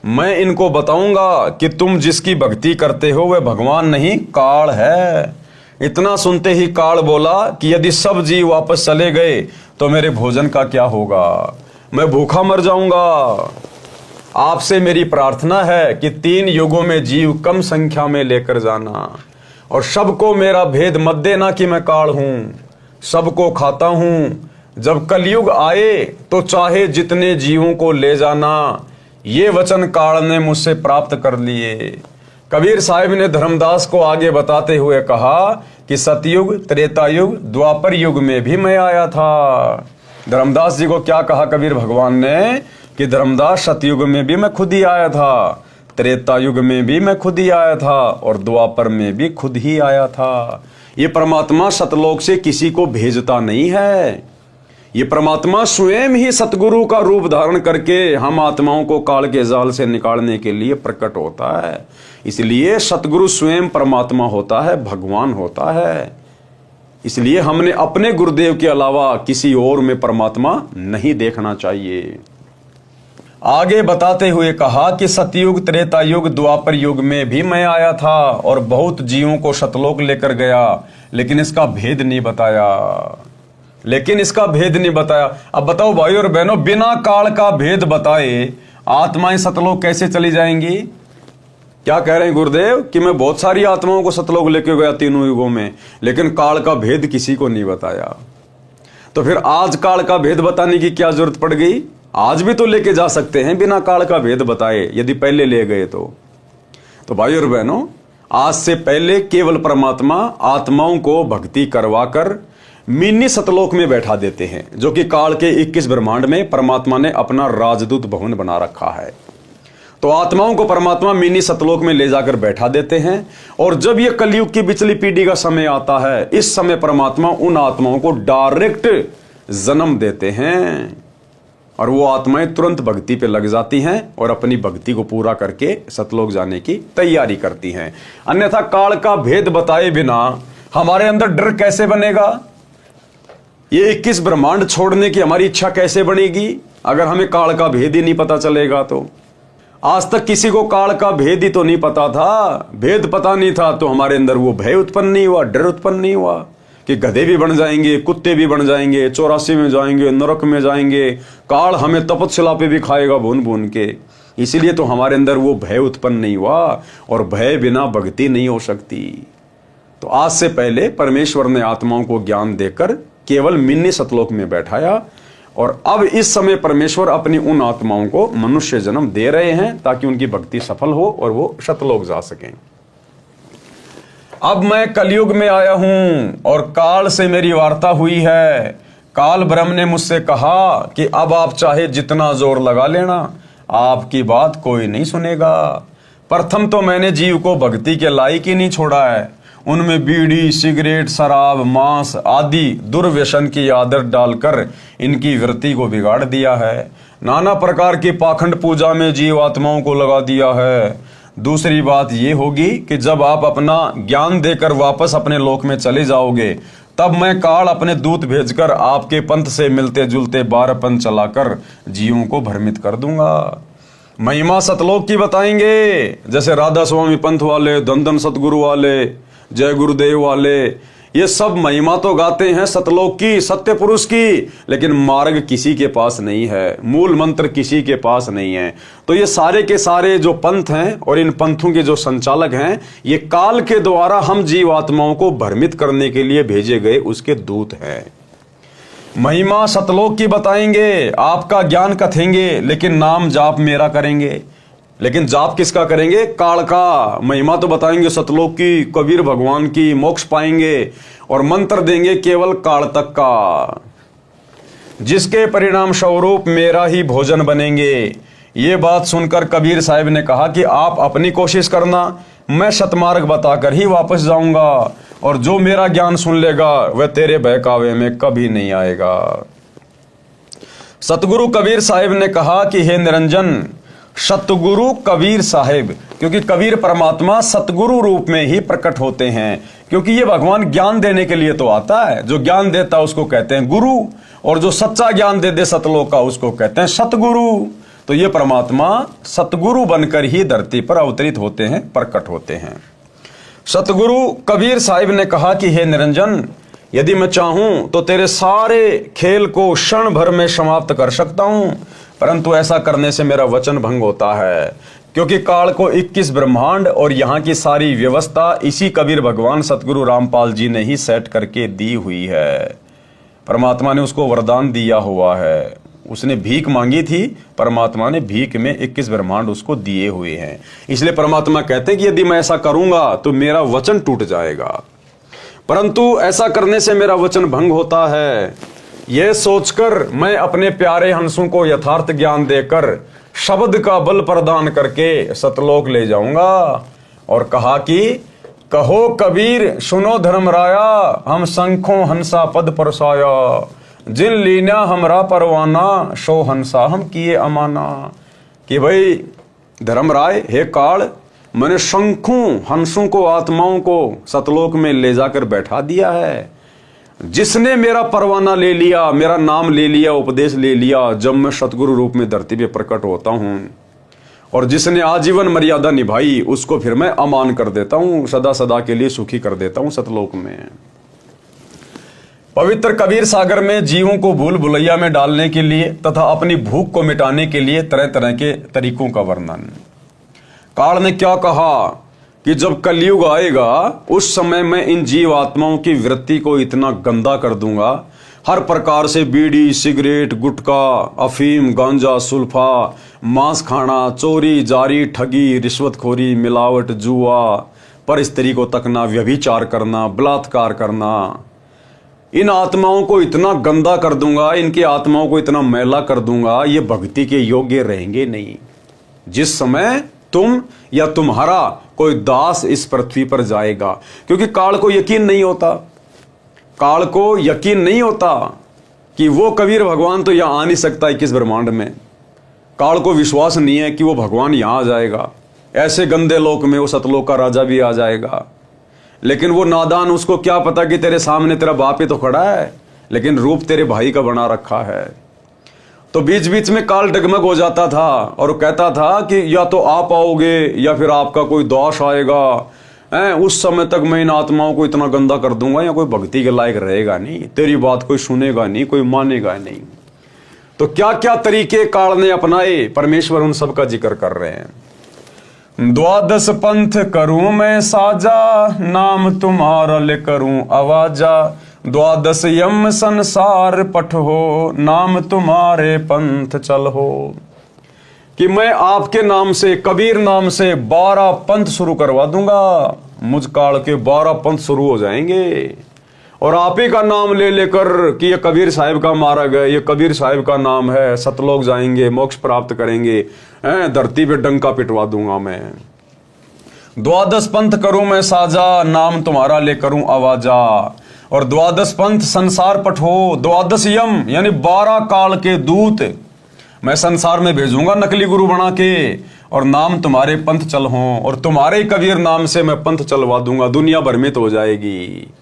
मैं इनको बताऊंगा कि तुम जिसकी भक्ति करते हो वह भगवान नहीं, काल है। इतना सुनते ही काल बोला कि यदि सब जीव वापस चले गए तो मेरे भोजन का क्या होगा? मैं भूखा मर जाऊंगा। आपसे मेरी प्रार्थना है कि 3 युगों में जीव कम संख्या में लेकर जाना और सबको मेरा भेद मत देना कि मैं काल हूं, सबको खाता हूं। जब कलयुग आए तो चाहे जितने जीवों को ले जाना, ये वचन काल ने मुझसे प्राप्त कर लिए। कबीर साहिब ने धर्मदास को आगे बताते हुए कहा कि सतयुग, त्रेता युग, द्वापर युग में भी मैं आया था। धर्मदास जी को क्या कहा कबीर भगवान ने कि धर्मदास, सतयुग में भी मैं खुद ही आया था, त्रेता युग में भी मैं खुद ही आया था और द्वापर में भी खुद ही आया था। ये परमात्मा सतलोक से किसी को भेजता नहीं है। ये परमात्मा स्वयं ही सतगुरु का रूप धारण करके हम आत्माओं को काल के जाल से निकालने के लिए प्रकट होता है। इसलिए सतगुरु स्वयं परमात्मा होता है, भगवान होता है। इसलिए हमने अपने गुरुदेव के अलावा किसी और में परमात्मा नहीं देखना चाहिए। आगे बताते हुए कहा कि सतयुग, त्रेता युग, द्वापर युग में भी मैं आया था और बहुत जीवों को सतलोक लेकर गया, लेकिन इसका भेद नहीं बताया। अब बताओ भाई और बहनों, बिना काल का भेद बताए आत्माएं सतलोक कैसे चली जाएंगी? क्या कह रहे हैं गुरुदेव कि मैं बहुत सारी आत्माओं को सतलोक लेके गया 3 युगों में, लेकिन काल का भेद किसी को नहीं बताया। तो फिर आज काल का भेद बताने की क्या जरूरत पड़ गई? आज भी तो लेके जा सकते हैं बिना काल का भेद बताए, यदि पहले ले गए तो भाई और बहनों, आज से पहले केवल परमात्मा आत्माओं को भक्ति करवाकर मिनी सतलोक में बैठा देते हैं, जो कि काल के 21 ब्रह्मांड में परमात्मा ने अपना राजदूत भवन बना रखा है। तो आत्माओं को परमात्मा मिनी सतलोक में ले जाकर बैठा देते हैं और जब ये कलयुग की पिछली पीढ़ी का समय आता है, इस समय परमात्मा उन आत्माओं को डायरेक्ट जन्म देते हैं और वो आत्माएं तुरंत भक्ति पे लग जाती हैं और अपनी भक्ति को पूरा करके सतलोक जाने की तैयारी करती हैं। अन्यथा काल का भेद बताए बिना हमारे अंदर डर कैसे बनेगा? ये 21 ब्रह्मांड छोड़ने की हमारी इच्छा कैसे बनेगी अगर हमें काल का भेद ही नहीं पता चलेगा? तो आज तक किसी को काल का भेद ही तो नहीं पता था। भेद पता नहीं था तो हमारे अंदर वो भय उत्पन्न नहीं हुआ, डर उत्पन्न नहीं हुआ कि गधे भी बन जाएंगे, कुत्ते भी बन जाएंगे, 84 में जाएंगे, नरक में जाएंगे, काल हमें तपस्या पे भी खाएगा भून भून के। इसीलिए तो हमारे अंदर वो भय उत्पन्न नहीं हुआ और भय बिना भक्ति नहीं हो सकती। तो आज से पहले परमेश्वर ने आत्माओं को ज्ञान देकर केवल मिनी सतलोक में बैठाया और अब इस समय परमेश्वर अपनी उन आत्माओं को मनुष्य जन्म दे रहे हैं ताकि उनकी भक्ति सफल हो और वो सतलोक जा सकें। अब मैं कलयुग में आया हूं और काल से मेरी वार्ता हुई है। काल ब्रह्म ने मुझसे कहा कि अब आप चाहे जितना जोर लगा लेना, आपकी बात कोई नहीं सुनेगा। प्रथम तो मैंने जीव को भक्ति के लायक ही नहीं छोड़ा है। उनमें बीड़ी, सिगरेट, शराब, मांस आदि दुर्व्यसन की आदत डालकर इनकी वृत्ति को बिगाड़ दिया है। नाना प्रकार की पाखंड पूजा में जीव आत्माओं को लगा दिया है। दूसरी बात ये होगी कि जब आप अपना ज्ञान देकर वापस अपने लोक में चले जाओगे, तब मैं काल अपने दूत भेजकर आपके पंथ से मिलते जुलते 12 पंथ चलाकर जीवों को भ्रमित कर दूंगा। महिमा सतलोक की बताएंगे, जैसे राधा स्वामी पंथ वाले, धन सतगुरु वाले, जय गुरुदेव वाले, ये सब महिमा तो गाते हैं सतलोक की, सत्य पुरुष की, लेकिन मार्ग किसी के पास नहीं है, मूल मंत्र किसी के पास नहीं है। तो ये सारे के सारे जो पंथ हैं और इन पंथों के जो संचालक हैं, ये काल के द्वारा हम जीवात्माओं को भ्रमित करने के लिए भेजे गए उसके दूत हैं। महिमा सतलोक की बताएंगे, आपका ज्ञान कथेंगे, लेकिन नाम जाप मेरा करेंगे। लेकिन जाप किसका करेंगे? काल का। महिमा तो बताएंगे सतलोक की, कबीर भगवान की, मोक्ष पाएंगे, और मंत्र देंगे केवल काल तक का, जिसके परिणाम स्वरूप मेरा ही भोजन बनेंगे। ये बात सुनकर कबीर साहब ने कहा कि आप अपनी कोशिश करना, मैं सतमार्ग बताकर ही वापस जाऊंगा, और जो मेरा ज्ञान सुन लेगा वह तेरे बहकावे में कभी नहीं आएगा। सतगुरु कबीर साहब ने कहा कि हे निरंजन, सतगुरु कबीर साहिब, क्योंकि कबीर परमात्मा सतगुरु रूप में ही प्रकट होते हैं, क्योंकि ये भगवान ज्ञान देने के लिए तो आता है। जो ज्ञान देता है उसको कहते हैं गुरु, और जो सच्चा ज्ञान दे सतलोक का उसको कहते हैं सतगुरु। तो ये परमात्मा सतगुरु बनकर ही धरती पर अवतरित होते हैं, प्रकट होते हैं। सतगुरु कबीर साहिब ने कहा कि हे निरंजन, यदि मैं चाहूं तो तेरे सारे खेल को क्षण भर में समाप्त कर सकता हूं, परंतु ऐसा करने से मेरा वचन भंग होता है, क्योंकि काल को 21 ब्रह्मांड और यहाँ की सारी व्यवस्था इसी कबीर भगवान सतगुरु रामपाल जी ने ही सेट करके दी हुई है। परमात्मा ने उसको वरदान दिया हुआ है, उसने भीख मांगी थी, परमात्मा ने भीख में 21 ब्रह्मांड उसको दिए हुए हैं। इसलिए परमात्मा कहते हैं कि यदि मैं ऐसा करूंगा तो मेरा वचन टूट जाएगा, परंतु ऐसा करने से मेरा वचन भंग होता है। यह सोचकर मैं अपने प्यारे हंसों को यथार्थ ज्ञान देकर शब्द का बल प्रदान करके सतलोक ले जाऊंगा। और कहा कि कहो कबीर सुनो धर्मराया, हम शंखों हंसा पद परसाया, जिन लीना हमरा परवाना, सो हंसा हम किए अमाना। कि भाई धर्मराय, हे काल, मैंने शंखों हंसों को, आत्माओं को सतलोक में ले जाकर बैठा दिया है। जिसने मेरा परवाना ले लिया, मेरा नाम ले लिया, उपदेश ले लिया, जब मैं सतगुरु रूप में धरती पे प्रकट होता हूं, और जिसने आजीवन मर्यादा निभाई, उसको फिर मैं अमान कर देता हूं, सदा सदा के लिए सुखी कर देता हूं सतलोक में। पवित्र कबीर सागर में जीवों को भूल भुलैया में डालने के लिए तथा अपनी भूख को मिटाने के लिए तरह तरह के तरीकों का वर्णन। काल ने क्या कहा कि जब कलयुग आएगा उस समय मैं इन जीव आत्माओं की वृत्ति को इतना गंदा कर दूंगा, हर प्रकार से बीड़ी, सिगरेट, गुटखा, अफीम, गांजा, सुल्फा, मांस खाना, चोरी, जारी, ठगी, रिश्वतखोरी, मिलावट, जुआ, पर स्त्री को तकना, व्यभिचार करना, बलात्कार करना, इन आत्माओं को इतना गंदा कर दूंगा, इनकी आत्माओं को इतना मैला कर दूंगा, ये भक्ति के योग्य रहेंगे नहीं। जिस समय तुम या तुम्हारा कोई दास इस पृथ्वी पर जाएगा, क्योंकि काल को यकीन नहीं होता, काल को यकीन नहीं होता कि वो कबीर भगवान तो यहां आ नहीं सकता 21 ब्रह्मांड में। काल को विश्वास नहीं है कि वो भगवान यहां आ जाएगा, ऐसे गंदे लोक में वो सतलोक का राजा भी आ जाएगा। लेकिन वो नादान, उसको क्या पता कि तेरे सामने तेरा बाप ही तो खड़ा है, लेकिन रूप तेरे भाई का बना रखा है। तो बीच बीच में काल डगमग हो जाता था और वो कहता था कि या तो आप आओगे या फिर आपका कोई दोष आएगा, उस समय तक मैं इन आत्माओं को इतना गंदा कर दूंगा, या कोई भक्ति के लायक रहेगा नहीं, तेरी बात कोई सुनेगा नहीं, कोई मानेगा नहीं। तो क्या क्या तरीके काल ने अपनाए, परमेश्वर उन सब का जिक्र कर रहे हैं। द्वादश पंथ करूं मैं साजा, नाम तुम्हारा ले करूं आवाजा, द्वादश यम संसार पठ हो, नाम तुम्हारे पंथ चल हो। कि मैं आपके नाम से, कबीर नाम से 12 पंथ शुरू करवा दूंगा, मुझ काल के 12 पंथ शुरू हो जाएंगे। और आप ही का नाम ले लेकर कि ये कबीर साहिब का मार्ग है, ये कबीर साहिब का नाम है, सतलोक जाएंगे, मोक्ष प्राप्त करेंगे, धरती पे डंका पिटवा दूंगा मैं। 12 पंथ करूं मैं साजा, नाम तुम्हारा ले करूं आवाजा। और 12 पंथ संसार पठो, 12 यम यानी 12 काल के दूत मैं संसार में भेजूंगा नकली गुरु बना के, और नाम तुम्हारे पंथ चल हों, और तुम्हारे कबीर नाम से मैं पंथ चलवा दूंगा, दुनिया भ्रमित हो जाएगी।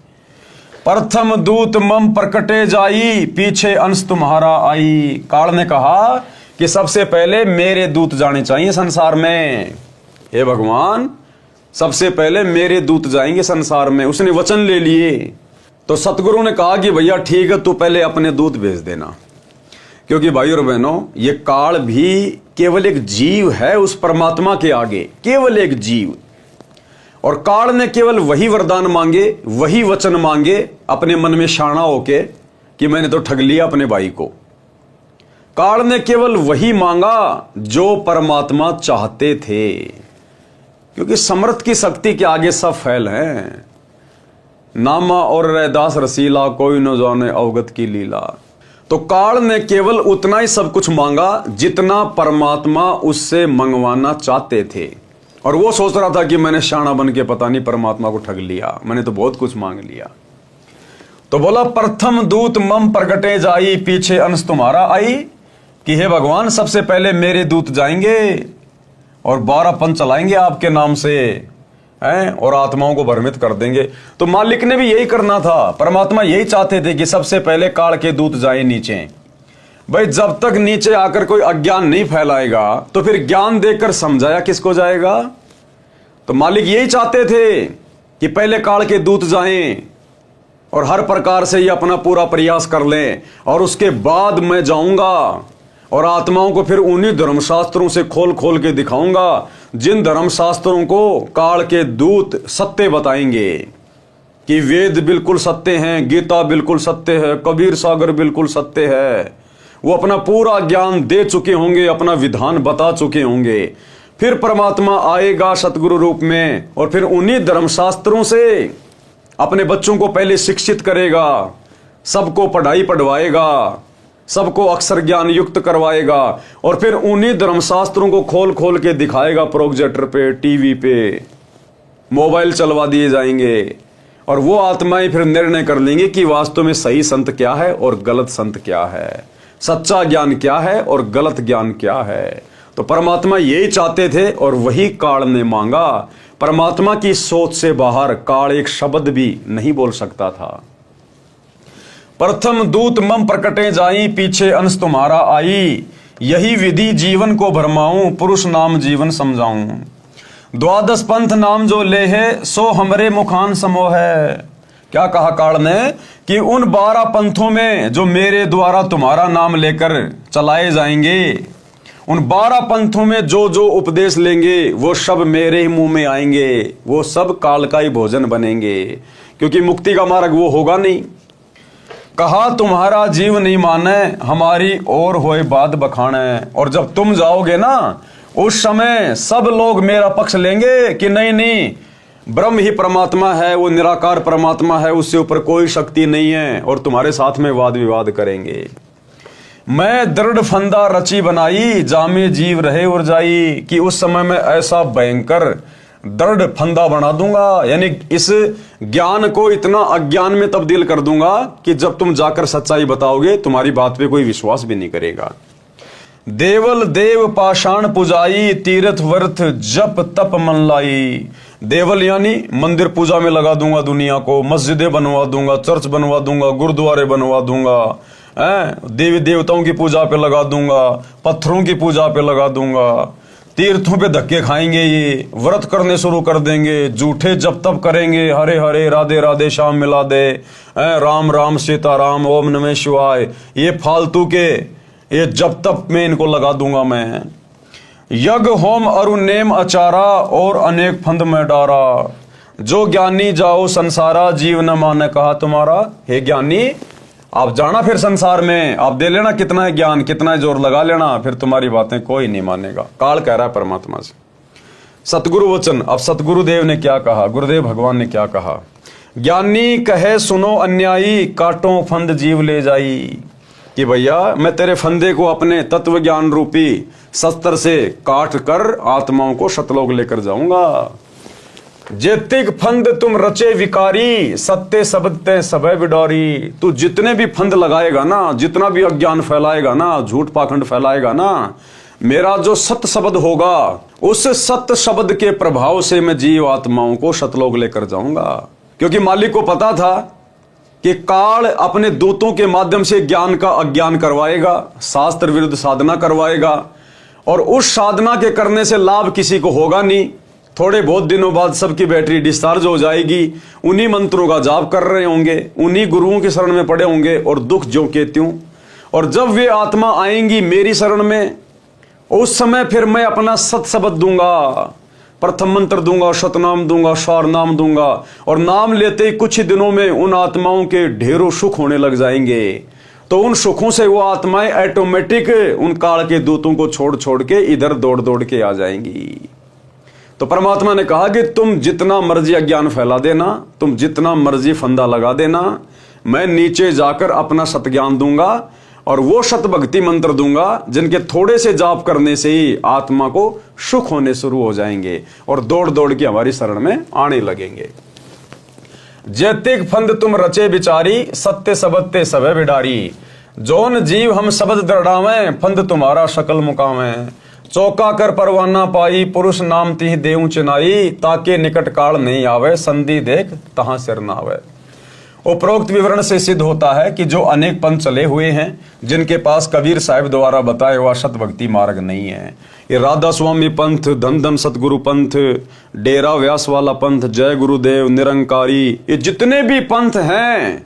प्रथम दूत मम प्रकटे जाई, पीछे अंश तुम्हारा आई। काल ने कहा कि सबसे पहले मेरे दूत जाने चाहिए संसार में। हे भगवान, सबसे पहले मेरे दूत जाएंगे संसार में। उसने वचन ले लिए। तो सतगुरु ने कहा कि भैया ठीक है, तू पहले अपने दूत भेज देना, क्योंकि भाई और बहनों, ये काल भी केवल एक जीव है उस परमात्मा के आगे, केवल एक जीव। और काल ने केवल वही वरदान मांगे, वही वचन मांगे अपने मन में शाना होके कि मैंने तो ठग लिया अपने भाई को। काल ने केवल वही मांगा जो परमात्मा चाहते थे, क्योंकि समर्थ की शक्ति के आगे सब फैल हैं। नामा और रैदास रसीला, कोई न जाने अवगत की लीला। तो काल ने केवल उतना ही सब कुछ मांगा जितना परमात्मा उससे मंगवाना चाहते थे। और वो सोच रहा था कि मैंने शाना बन के पता नहीं परमात्मा को ठग लिया, मैंने तो बहुत कुछ मांग लिया। तो बोला प्रथम दूत मम प्रगटे जाई, पीछे अंश तुम्हारा आई। कि हे भगवान, सबसे पहले मेरे दूत जाएंगे और 12 पंथ चलाएंगे आपके नाम से, हैं, और आत्माओं को भ्रमित कर देंगे। तो मालिक ने भी यही करना था, परमात्मा यही चाहते थे कि सबसे पहले काल के दूत जाए नीचे। भाई, जब तक नीचे आकर कोई अज्ञान नहीं फैलाएगा तो फिर ज्ञान देकर समझाया किसको जाएगा। तो मालिक यही चाहते थे कि पहले काल के दूत जाएं और हर प्रकार से ये अपना पूरा प्रयास कर लें, और उसके बाद मैं जाऊंगा और आत्माओं को फिर उन्हीं धर्मशास्त्रों से खोल खोल के दिखाऊंगा जिन धर्मशास्त्रों को काल के दूत सत्य बताएंगे कि वेद बिल्कुल सत्य हैं, गीता बिल्कुल सत्य है, कबीर सागर बिल्कुल सत्य है। वो अपना पूरा ज्ञान दे चुके होंगे, अपना विधान बता चुके होंगे। फिर परमात्मा आएगा सतगुरु रूप में और फिर उन्हीं धर्मशास्त्रों से अपने बच्चों को पहले शिक्षित करेगा, सबको पढ़ाई पढ़वाएगा, सबको अक्षर ज्ञान युक्त करवाएगा, और फिर उन्हीं धर्मशास्त्रों को खोल खोल के दिखाएगा। प्रोजेक्टर पे, टीवी पे, मोबाइल चलवा दिए जाएंगे, और वो आत्माएं फिर निर्णय कर लेंगी कि वास्तव में सही संत क्या है और गलत संत क्या है, सच्चा ज्ञान क्या है और गलत ज्ञान क्या है। तो परमात्मा यही चाहते थे और वही काल ने मांगा। परमात्मा की सोच से बाहर काल एक शब्द भी नहीं बोल सकता था। प्रथम दूत मम प्रकटे जाई, पीछे अंश तुम्हारा आई। यही विधि जीवन को भरमाऊं, पुरुष नाम जीवन समझाऊं। 12 पंथ नाम जो ले है, सो हमरे मुखान समोह है। क्या कहा काल ने कि उन 12 पंथों में जो मेरे द्वारा तुम्हारा नाम लेकर चलाए जाएंगे, उन 12 पंथों में जो जो उपदेश लेंगे वो सब मेरे ही मुंह में आएंगे, वो सब काल का ही भोजन बनेंगे, क्योंकि मुक्ति का मार्ग वो होगा नहीं। कहा तुम्हारा जीव नहीं माने, हमारी और होए बात बखाने। और जब तुम जाओगे ना, उस समय सब लोग मेरा पक्ष लेंगे कि नहीं नहीं, ब्रह्म ही परमात्मा है, वो निराकार परमात्मा है, उससे ऊपर कोई शक्ति नहीं है, और तुम्हारे साथ में वाद विवाद करेंगे। मैं दृढ़ फंदा रची बनाई, जामे जीव रहे और जाई। कि उस समय में ऐसा भयंकर दृढ़ फंदा बना दूंगा, यानी इस ज्ञान को इतना अज्ञान में तब्दील कर दूंगा कि जब तुम जाकर सच्चाई बताओगे तुम्हारी बात पे कोई विश्वास भी नहीं करेगा। देवल देव पाषाण पुजाई, तीर्थ वर्थ जप तप मन लाई। देवल यानी मंदिर पूजा में लगा दूंगा दुनिया को, मस्जिदें बनवा दूंगा, चर्च बनवा दूंगा, गुरुद्वारे बनवा दूंगा, देवी देवताओं की पूजा पे लगा दूंगा, पत्थरों की पूजा पे लगा दूंगा, तीर्थों पे धक्के खाएंगे, ये व्रत करने शुरू कर देंगे, झूठे जप तप करेंगे, हरे हरे राधे राधे श्याम मिला दे, राम राम सीताराम ओम नमः शिवाय, ये फालतू के ये जप तप में इनको लगा दूंगा मैं। यज्ञ होम अरु नेम अचारा, और अनेक फंद में डारा। जो ज्ञानी जाओ संसारा, जीव न माने कहा तुम्हारा। हे ज्ञानी, आप जाना फिर संसार में, आप दे लेना कितना है ज्ञान, कितना है जोर लगा लेना, फिर तुम्हारी बातें कोई नहीं मानेगा। काल कह रहा है परमात्मा से। सतगुरु वचन। अब सतगुरुदेव ने क्या कहा, गुरुदेव भगवान ने क्या कहा, ज्ञानी कहे सुनो अन्यायी, काटो फंद जीव ले जाई। कि भैया मैं तेरे फंदे को अपने तत्व ज्ञान रूपी शस्त्र से काट कर आत्माओं को सतलोक लेकर जाऊंगा। जेतिक फंद तुम रचे विकारी, सत्य शब्द ते सबे बिडोरी। तू जितने भी फंद लगाएगा ना, जितना भी अज्ञान फैलाएगा ना, झूठ पाखंड फैलाएगा ना, मेरा जो सत्य शब्द होगा, उस सत्य शब्द के प्रभाव से मैं जीव आत्माओं को सतलोक लेकर जाऊंगा। क्योंकि मालिक को पता था कि काल अपने दूतों के माध्यम से ज्ञान का अज्ञान करवाएगा, शास्त्र विरुद्ध साधना करवाएगा, और उस साधना के करने से लाभ किसी को होगा नहीं। थोड़े बहुत दिनों बाद सबकी बैटरी डिस्चार्ज हो जाएगी, उन्हीं मंत्रों का जाप कर रहे होंगे, उन्हीं गुरुओं की शरण में पड़े होंगे, और दुख ज्यों के त्यों। और जब वे आत्मा आएंगी मेरी शरण में, उस समय फिर मैं अपना सत शब्द दूंगा, प्रथम मंत्र दूंगा, सतनाम दूंगा, स्वार नाम दूंगा, और नाम लेते ही कुछ ही दिनों में उन आत्माओं के ढेरों सुख होने लग जाएंगे। तो उन सुखों से वो आत्माएं ऑटोमेटिक उन काल के दूतों को छोड़ छोड़ के इधर दौड़ दौड़ के आ जाएंगी। तो परमात्मा ने कहा कि तुम जितना मर्जी अज्ञान फैला देना, तुम जितना मर्जी फंदा लगा देना, मैं नीचे जाकर अपना सतज्ञान दूंगा, और वो सत भक्ति मंत्र दूंगा जिनके थोड़े से जाप करने से ही आत्मा को सुख होने शुरू हो जाएंगे और दौड़ दौड़ के हमारी शरण में आने लगेंगे। जैतिक फंद तुम रचे बिचारी, सत्य शब्द ते सबे बिडारी। जौन जीव हम शब्द दृढ़ावे, फंद तुम्हारा शकल मुकावे। चौका कर परवाना पाई, पुरुष नाम तिह देऊ चिनाई। ताके निकट काल नहीं आवे, संधि देख तहां सिर न आवे। उपरोक्त विवरण से सिद्ध होता है कि जो अनेक पंथ चले हुए हैं, जिनके पास कबीर साहिब द्वारा बताया हुआ सत भक्ति मार्ग नहीं है, ये राधा स्वामी पंथ, धन धन सतगुरु पंथ, डेरा व्यास वाला पंथ, जय गुरुदेव, निरंकारी, ये जितने भी पंथ हैं,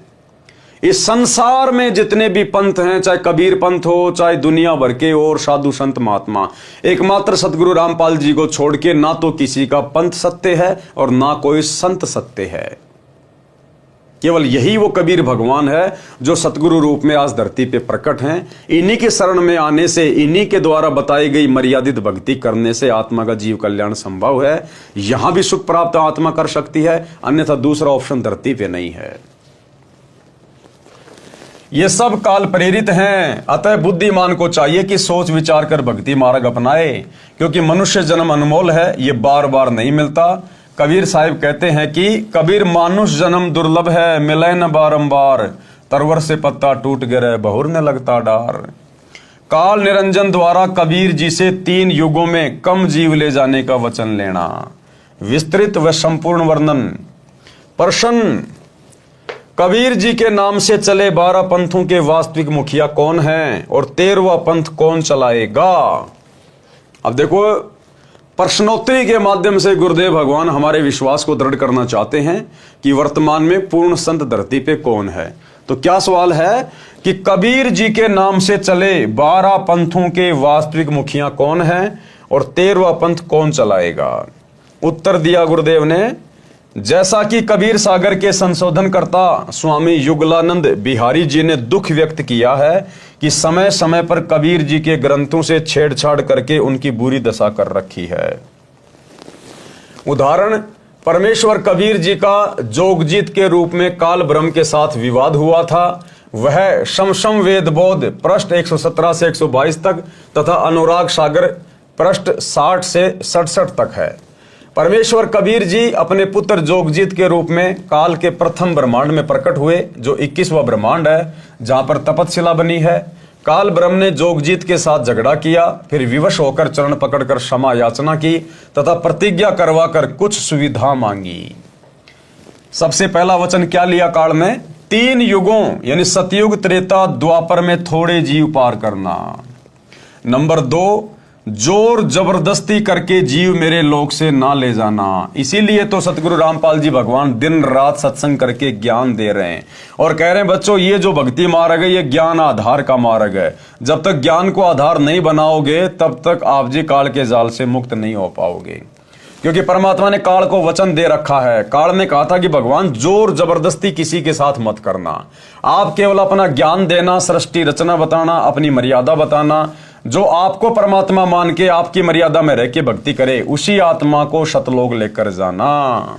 इस संसार में जितने भी पंथ हैं, चाहे कबीर पंथ हो, चाहे दुनिया भर के और साधु संत महात्मा, एकमात्र सतगुरु रामपाल जी को छोड़ के ना तो किसी का पंथ सत्य है और ना कोई संत सत्य है। केवल यही वो कबीर भगवान है जो सतगुरु रूप में आज धरती पे प्रकट हैं। इन्हीं के शरण में आने से, इन्हीं के द्वारा बताई गई मर्यादित भक्ति करने से आत्मा का जीव कल्याण संभव है। यहां भी सुख प्राप्त आत्मा कर सकती है, अन्यथा दूसरा ऑप्शन धरती पे नहीं है। ये सब काल प्रेरित हैं, अतः बुद्धिमान को चाहिए कि सोच विचार कर भक्ति मार्ग अपनाए, क्योंकि मनुष्य जन्म अनमोल है, ये बार बार नहीं मिलता। कबीर साहिब कहते हैं कि कबीर मानुष जन्म दुर्लभ है, मिले न बारंबार। तरवर से पत्ता टूट गिरे, बहुरने लगता डार। काल निरंजन द्वारा कबीर जी से 3 युगों में कम जीव ले जाने का वचन लेना। विस्तृत व संपूर्ण वर्णन। प्रश्न, कबीर जी के नाम से चले 12 पंथों के वास्तविक मुखिया कौन हैं और 13वां पंथ कौन चलाएगा? अब देखो, प्रश्नोत्तरी के माध्यम से गुरुदेव भगवान हमारे विश्वास को दृढ़ करना चाहते हैं कि वर्तमान में पूर्ण संत धरती पे कौन है। तो क्या सवाल है कि कबीर जी के नाम से चले 12 पंथों के वास्तविक मुखिया कौन है और 13वां पंथ कौन चलाएगा? उत्तर दिया गुरुदेव ने, जैसा कि कबीर सागर के संशोधनकर्ता स्वामी युगलानंद बिहारी जी ने दुख व्यक्त किया है कि समय समय पर कबीर जी के ग्रंथों से छेड़छाड़ करके उनकी बुरी दशा कर रखी है। उदाहरण, परमेश्वर कबीर जी का जोगजीत के रूप में काल ब्रह्म के साथ विवाद हुआ था, वह शमशम वेद बोध पृष्ठ 117 से 122 तक तथा अनुराग सागर पृष्ठ 60 से 67 तक है। परमेश्वर कबीर जी अपने पुत्र जोगजीत के रूप में काल के प्रथम ब्रह्मांड में प्रकट हुए, जो 21वां ब्रह्मांड है, जहां पर तपतशिला बनी है। काल ब्रह्म ने जोगजीत के साथ झगड़ा किया, फिर विवश होकर चरण पकड़कर क्षमा याचना की तथा प्रतिज्ञा करवाकर कुछ सुविधा मांगी। सबसे पहला वचन क्या लिया काल में? 3 युगों यानी सतयुग, त्रेता, द्वापर में थोड़े जीव पार करना। नंबर 2, जोर जबरदस्ती करके जीव मेरे लोक से ना ले जाना। इसीलिए तो सतगुरु रामपाल जी भगवान दिन रात सत्संग करके ज्ञान दे रहे हैं और कह रहे हैं, बच्चों ये जो भक्ति मार्ग है ये ज्ञान आधार का मार्ग है। जब तक ज्ञान को आधार नहीं बनाओगे तब तक आप जी काल के जाल से मुक्त नहीं हो पाओगे, क्योंकि परमात्मा ने काल को वचन दे रखा है। काल ने कहा था कि भगवान जोर जबरदस्ती किसी के साथ मत करना, आप केवल अपना ज्ञान देना, सृष्टि रचना बताना, अपनी मर्यादा बताना, जो आपको परमात्मा मान के आपकी मर्यादा में रह के भक्ति करे, उसी आत्मा को सतलोक लेकर जाना।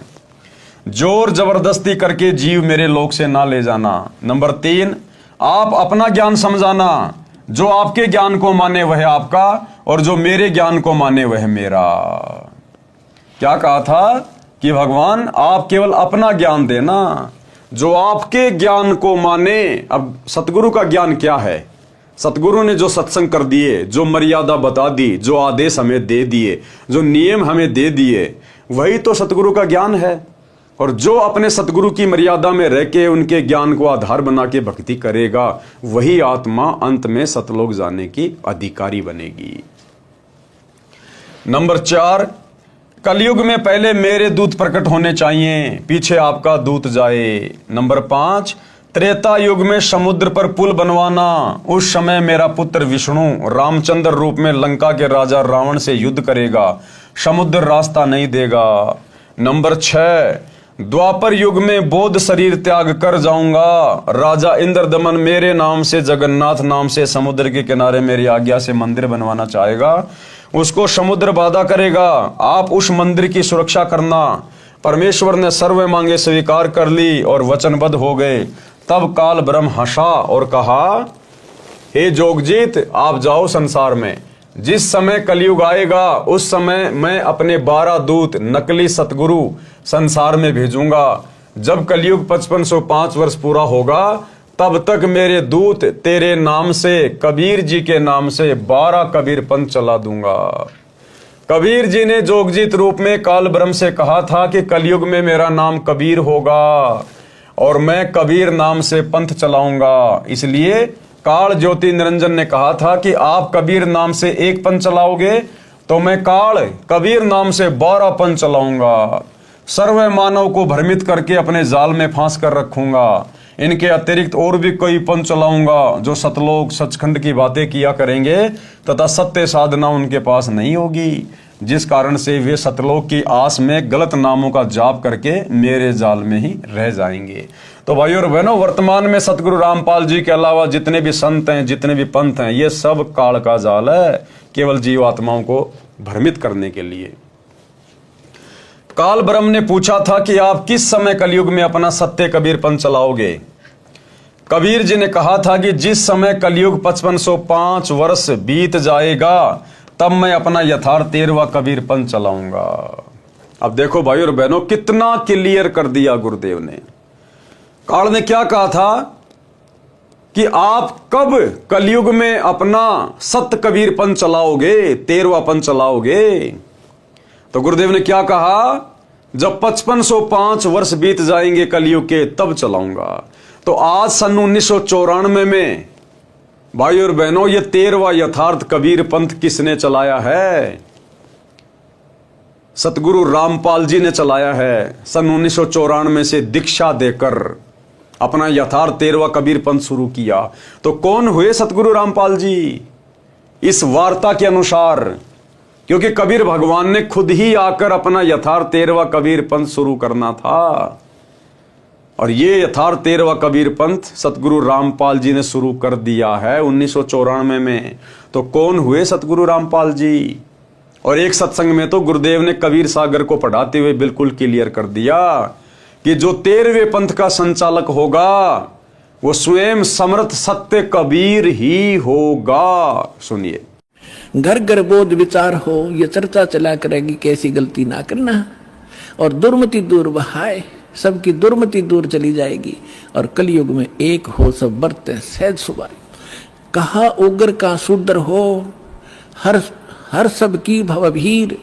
जोर जबरदस्ती करके जीव मेरे लोक से ना ले जाना। नंबर 3, आप अपना ज्ञान समझाना। जो आपके ज्ञान को माने वह आपका, और जो मेरे ज्ञान को माने वह मेरा। क्या कहा था कि भगवान आप केवल अपना ज्ञान देना, जो आपके ज्ञान को माने। अब सतगुरु का ज्ञान क्या है? सतगुरु ने जो सत्संग कर दिए, जो मर्यादा बता दी, जो आदेश हमें दे दिए, जो नियम हमें दे दिए, वही तो सतगुरु का ज्ञान है। और जो अपने सतगुरु की मर्यादा में रह के उनके ज्ञान को आधार बना के भक्ति करेगा, वही आत्मा अंत में सतलोक जाने की अधिकारी बनेगी। नंबर 4, कलयुग में पहले मेरे दूत प्रकट होने चाहिए, पीछे आपका दूत जाए। नंबर 5, त्रेता युग में समुद्र पर पुल बनवाना। उस समय मेरा पुत्र विष्णु रामचंद्र रूप में लंका के राजा रावण से युद्ध करेगा, समुद्र रास्ता नहीं देगा। नंबर 6, द्वापर युग में बोध शरीर त्याग कर जाऊंगा, राजा इंद्रदमन मेरे नाम से, जगन्नाथ नाम से समुद्र के किनारे मेरी आज्ञा से मंदिर बनवाना चाहेगा, उसको समुद्र बाधा करेगा। आप उस मंदिर की सुरक्षा करना। परमेश्वर ने सर्व मांगे स्वीकार कर ली और वचनबद्ध हो गए। तब काल ब्रह्म हंसा और कहा, हे जोगजीत, आप जाओ संसार में। जिस समय कलयुग आएगा उस समय मैं अपने 12 दूत नकली सतगुरु संसार में भेजूंगा। जब कलयुग 5505 वर्ष पूरा होगा, तब तक मेरे दूत तेरे नाम से, कबीर जी के नाम से 12 कबीर पंथ चला दूंगा। कबीर जी ने जोगजीत रूप में काल ब्रह्म से कहा था कि कलयुग में मेरा नाम कबीर होगा और मैं कबीर नाम से पंथ चलाऊंगा। इसलिए काल ज्योति निरंजन ने कहा था कि आप कबीर नाम से एक पंथ चलाओगे तो मैं काल कबीर नाम से 12 पंथ चलाऊंगा। सर्व मानव को भ्रमित करके अपने जाल में फांस कर रखूंगा। इनके अतिरिक्त और भी कई पंथ चलाऊंगा जो सतलोक सचखंड की बातें किया करेंगे तथा सत्य साधना उनके पास नहीं होगी, जिस कारण से वे सतलोक की आस में गलत नामों का जाप करके मेरे जाल में ही रह जाएंगे। तो भाई और बहनों, वर्तमान में सतगुरु रामपाल जी के अलावा जितने भी संत हैं, जितने भी पंथ हैं, ये सब काल का जाल है, केवल जीवात्माओं को भ्रमित करने के लिए। काल ब्रह्म ने पूछा था कि आप किस समय कलयुग में अपना सत्य कबीर पंथ चलाओगे। कबीर जी ने कहा था कि जिस समय कलयुग 5505 वर्ष बीत जाएगा तब मैं अपना यथार्थ 13वां कबीर पंथ चलाऊंगा। अब देखो भाई और बहनों, कितना क्लियर कर दिया गुरुदेव ने। काल ने क्या कहा था कि आप कब कलयुग में अपना सत्य कबीर पंथ चलाओगे, 13वां पंथ चलाओगे। तो गुरुदेव ने क्या कहा, जब 5505 वर्ष बीत जाएंगे कलयुग के तब चलाऊंगा। तो आज सन 1994 में भाई और बहनों, ये 13वां यथार्थ कबीर पंथ किसने चलाया है? सतगुरु रामपाल जी ने चलाया है। सन 1994 से दीक्षा देकर अपना यथार्थ 13वां कबीर पंथ शुरू किया। तो कौन हुए सतगुरु रामपाल जी? इस वार्ता के अनुसार, क्योंकि कबीर भगवान ने खुद ही आकर अपना यथार्थ 13वां कबीर पंथ शुरू करना था, और ये यथार्थ 13वां कबीर पंथ सतगुरु रामपाल जी ने शुरू कर दिया है 1994 में। तो कौन हुए सतगुरु रामपाल जी? और एक सत्संग में तो गुरुदेव ने कबीर सागर को पढ़ाते हुए बिल्कुल क्लियर कर दिया कि जो 13वें पंथ का संचालक होगा वो स्वयं समर्थ सत्य कबीर ही होगा। सुनिए, घर घर बोध विचार हो, ये चर्चा चला करेगी कैसी गलती ना करना, और दुर्मति दूर बहाए, सबकी दुर्मति दूर चली जाएगी, और कलयुग में एक हो सब बरते सहज सुबाई। कहा उग्र का शूद्र हो, हर सब की भवभीर।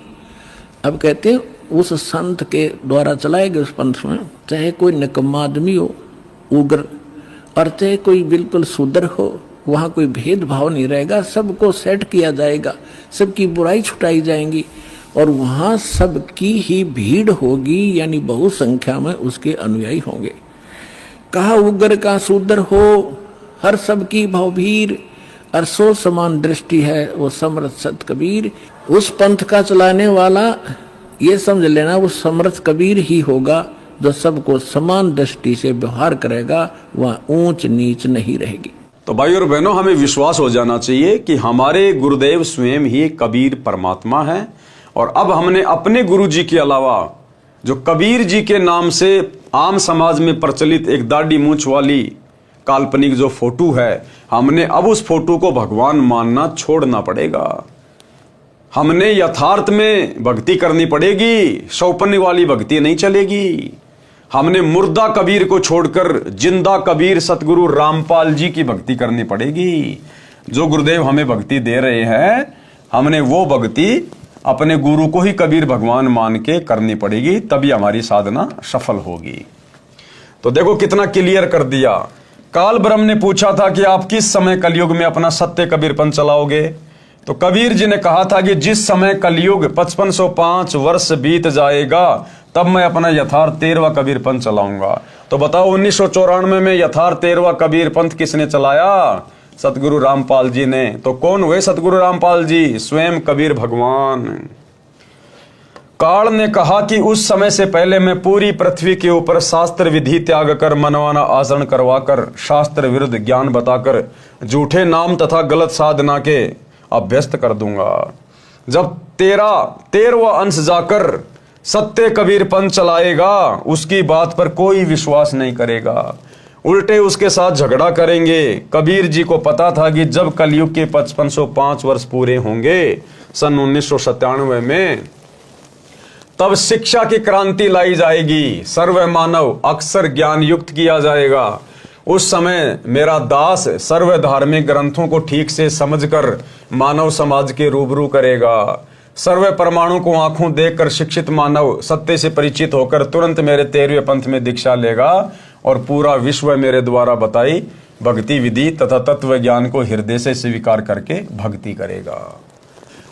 अब कहते हैं उस संत के द्वारा चलाए गए उस पंथ में चाहे कोई निकम्मा आदमी हो उग्र, और चाहे कोई बिल्कुल शूद्र हो, वहाँ कोई भेदभाव नहीं रहेगा, सबको सेट किया जाएगा, सबकी बुराई छुटाई जाएंगी, और वहाँ सबकी ही भीड़ होगी, यानी बहु संख्या में उसके अनुयायी होंगे। कहा उग्र का शूद्र हो, हर सबकी भवभीर, और सो समान दृष्टि है वो समर्थ सत कबीर। उस पंथ का चलाने वाला ये समझ लेना वो समर्थ कबीर ही होगा जो सबको समान दृष्टि से व्यवहार करेगा, वहाँ ऊंच नीच नहीं रहेगी। तो भाई और बहनों, हमें विश्वास हो जाना चाहिए कि हमारे गुरुदेव स्वयं ही कबीर परमात्मा है। और अब हमने अपने गुरु जी के अलावा जो कबीर जी के नाम से आम समाज में प्रचलित एक दाढ़ी मूंछ वाली काल्पनिक जो फोटो है, हमने अब उस फोटो को भगवान मानना छोड़ना पड़ेगा। हमने यथार्थ में भक्ति करनी पड़ेगी, सौपन्य वाली भक्ति नहीं चलेगी। हमने मुर्दा कबीर को छोड़कर जिंदा कबीर सतगुरु रामपाल जी की भक्ति करनी पड़ेगी। जो गुरुदेव हमें भक्ति दे रहे हैं, हमने वो भक्ति अपने गुरु को ही कबीर भगवान मान के करनी पड़ेगी, तभी हमारी साधना सफल होगी। तो देखो कितना क्लियर कर दिया। काल ब्रह्म ने पूछा था कि आप किस समय कलयुग में अपना सत्य कबीरपन चलाओगे? तो कबीर जी ने कहा था कि जिस समय कलयुग 5505 वर्ष बीत जाएगा तब मैं अपना यथार्थ 13वां कबीरपंथ चलाऊंगा। तो बताओ 1994 में यथार्थ 13वां कबीरपंथ किसने चलाया? सतगुरु रामपाल जी ने। तो कौन हुए सतगुरु रामपाल जी? स्वयं कबीर भगवान। काल ने कहा कि उस समय से पहले मैं पूरी पृथ्वी के ऊपर शास्त्र विधि त्याग कर मनवाना आचरण करवाकर शास्त्र विरुद्ध ज्ञान बताकर झूठे नाम तथा गलत साधना के अभ्यस्त कर दूंगा। जब 13वां अंश जाकर सत्य कबीरपंथ चलाएगा, उसकी बात पर कोई विश्वास नहीं करेगा, उल्टे उसके साथ झगड़ा करेंगे। कबीर जी को पता था कि जब कलयुग के 5505 वर्ष पूरे होंगे सन 1997 में, तब शिक्षा की क्रांति लाई जाएगी, सर्व मानव अक्षर ज्ञान युक्त किया जाएगा। उस समय मेरा दास सर्व धार्मिक ग्रंथों को ठीक से समझकर मानव समाज के रूबरू करेगा। सर्व परमाणु को आंखों देखकर शिक्षित मानव सत्य से परिचित होकर तुरंत मेरे 13वें पंथ में दीक्षा लेगा और पूरा विश्व मेरे द्वारा बताई भक्ति विधि तथा तत्व ज्ञान को हृदय से स्वीकार करके भक्ति करेगा।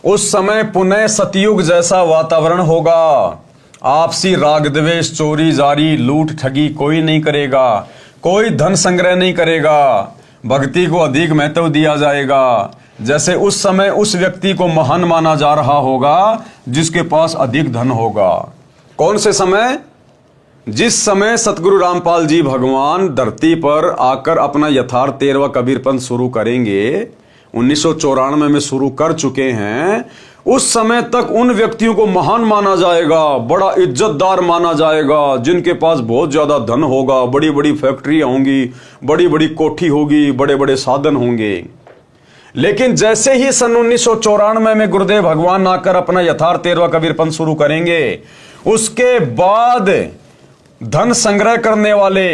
उस समय पुनः सतयुग जैसा वातावरण होगा। आपसी राग द्वेष चोरी जारी लूट ठगी कोई नहीं करेगा, कोई धन संग्रह नहीं करेगा, भक्ति को अधिक महत्व दिया जाएगा। जैसे उस समय उस व्यक्ति को महान माना जा रहा होगा जिसके पास अधिक धन होगा। कौन से समय? जिस समय सतगुरु रामपाल जी भगवान धरती पर आकर अपना यथार्थ 13वां कबीरपंथ शुरू करेंगे, 1994 में शुरू कर चुके हैं, उस समय तक उन व्यक्तियों को महान माना जाएगा, बड़ा इज्जतदार माना जाएगा, जिनके पास बहुत ज्यादा धन होगा, बड़ी बड़ी फैक्ट्रियां होंगी, बड़ी बड़ी कोठी होगी, बड़े बड़े साधन होंगे। लेकिन जैसे ही सन 1994 में गुरुदेव भगवान आकर अपना यथार्थ 13वां कबीरपंथ शुरू करेंगे, उसके बाद धन संग्रह करने वाले,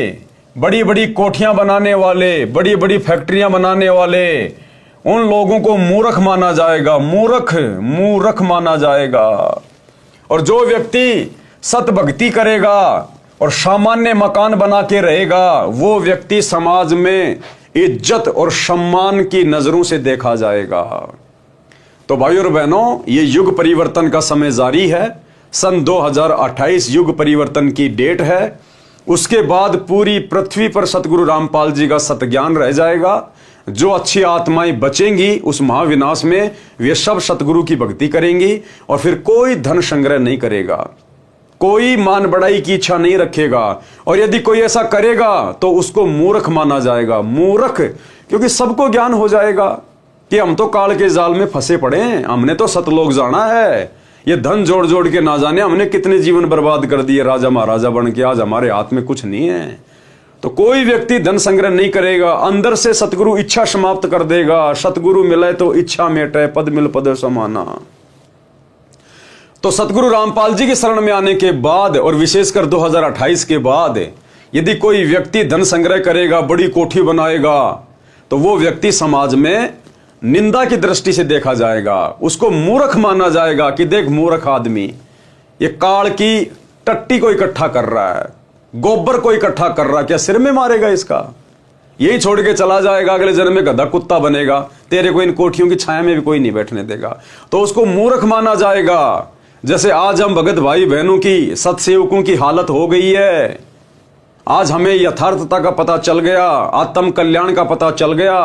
बड़ी बड़ी कोठियां बनाने वाले, बड़ी बड़ी फैक्ट्रियां बनाने वाले, उन लोगों को मूर्ख माना जाएगा, मूर्ख माना जाएगा। और जो व्यक्ति सत भक्ति करेगा और सामान्य मकान बना के रहेगा, वो व्यक्ति समाज में इज्जत और सम्मान की नजरों से देखा जाएगा। तो भाइयों और बहनों, ये युग परिवर्तन का समय जारी है। सन 2028 युग परिवर्तन की डेट है। उसके बाद पूरी पृथ्वी पर सतगुरु रामपाल जी का सतज्ञान रह जाएगा। जो अच्छी आत्माएं बचेंगी उस महाविनाश में, वे सब सतगुरु की भक्ति करेंगी और फिर कोई धन संग्रह नहीं करेगा, कोई मान बढ़ाई की इच्छा नहीं रखेगा। और यदि कोई ऐसा करेगा तो उसको मूर्ख माना जाएगा। मूर्ख क्योंकि सबको ज्ञान हो जाएगा कि हम तो काल के जाल में फंसे पड़े हैं, हमने तो सतलोक जाना है। ये धन जोड़ जोड़ के ना जाने हमने कितने जीवन बर्बाद कर दिए राजा महाराजा बन के, आज हमारे हाथ में कुछ नहीं है। तो कोई व्यक्ति धन संग्रह नहीं करेगा, अंदर से सतगुरु इच्छा समाप्त कर देगा। सतगुरु मिले तो इच्छा मेटे, पद मिल पद समाना। तो सतगुरु रामपाल जी की शरण में आने के बाद और विशेषकर 2028 के बाद यदि कोई व्यक्ति धन संग्रह करेगा, बड़ी कोठी बनाएगा, तो वो व्यक्ति समाज में निंदा की दृष्टि से देखा जाएगा। उसको मूर्ख माना जाएगा कि देख मूर्ख आदमी, ये काल की टट्टी को इकट्ठा कर रहा है, गोबर को इकट्ठा कर रहा है, क्या सिर में मारेगा इसका? यही छोड़ के चला जाएगा, अगले जन्म में गधा कुत्ता बनेगा, तेरे को इन कोठियों की छाया में भी कोई नहीं बैठने देगा। तो उसको मूर्ख माना जाएगा। जैसे आज हम भगत भाई बहनों की, सत्सेवकों की हालत हो गई है। आज हमें यथार्थता का पता चल गया, आत्म कल्याण का पता चल गया।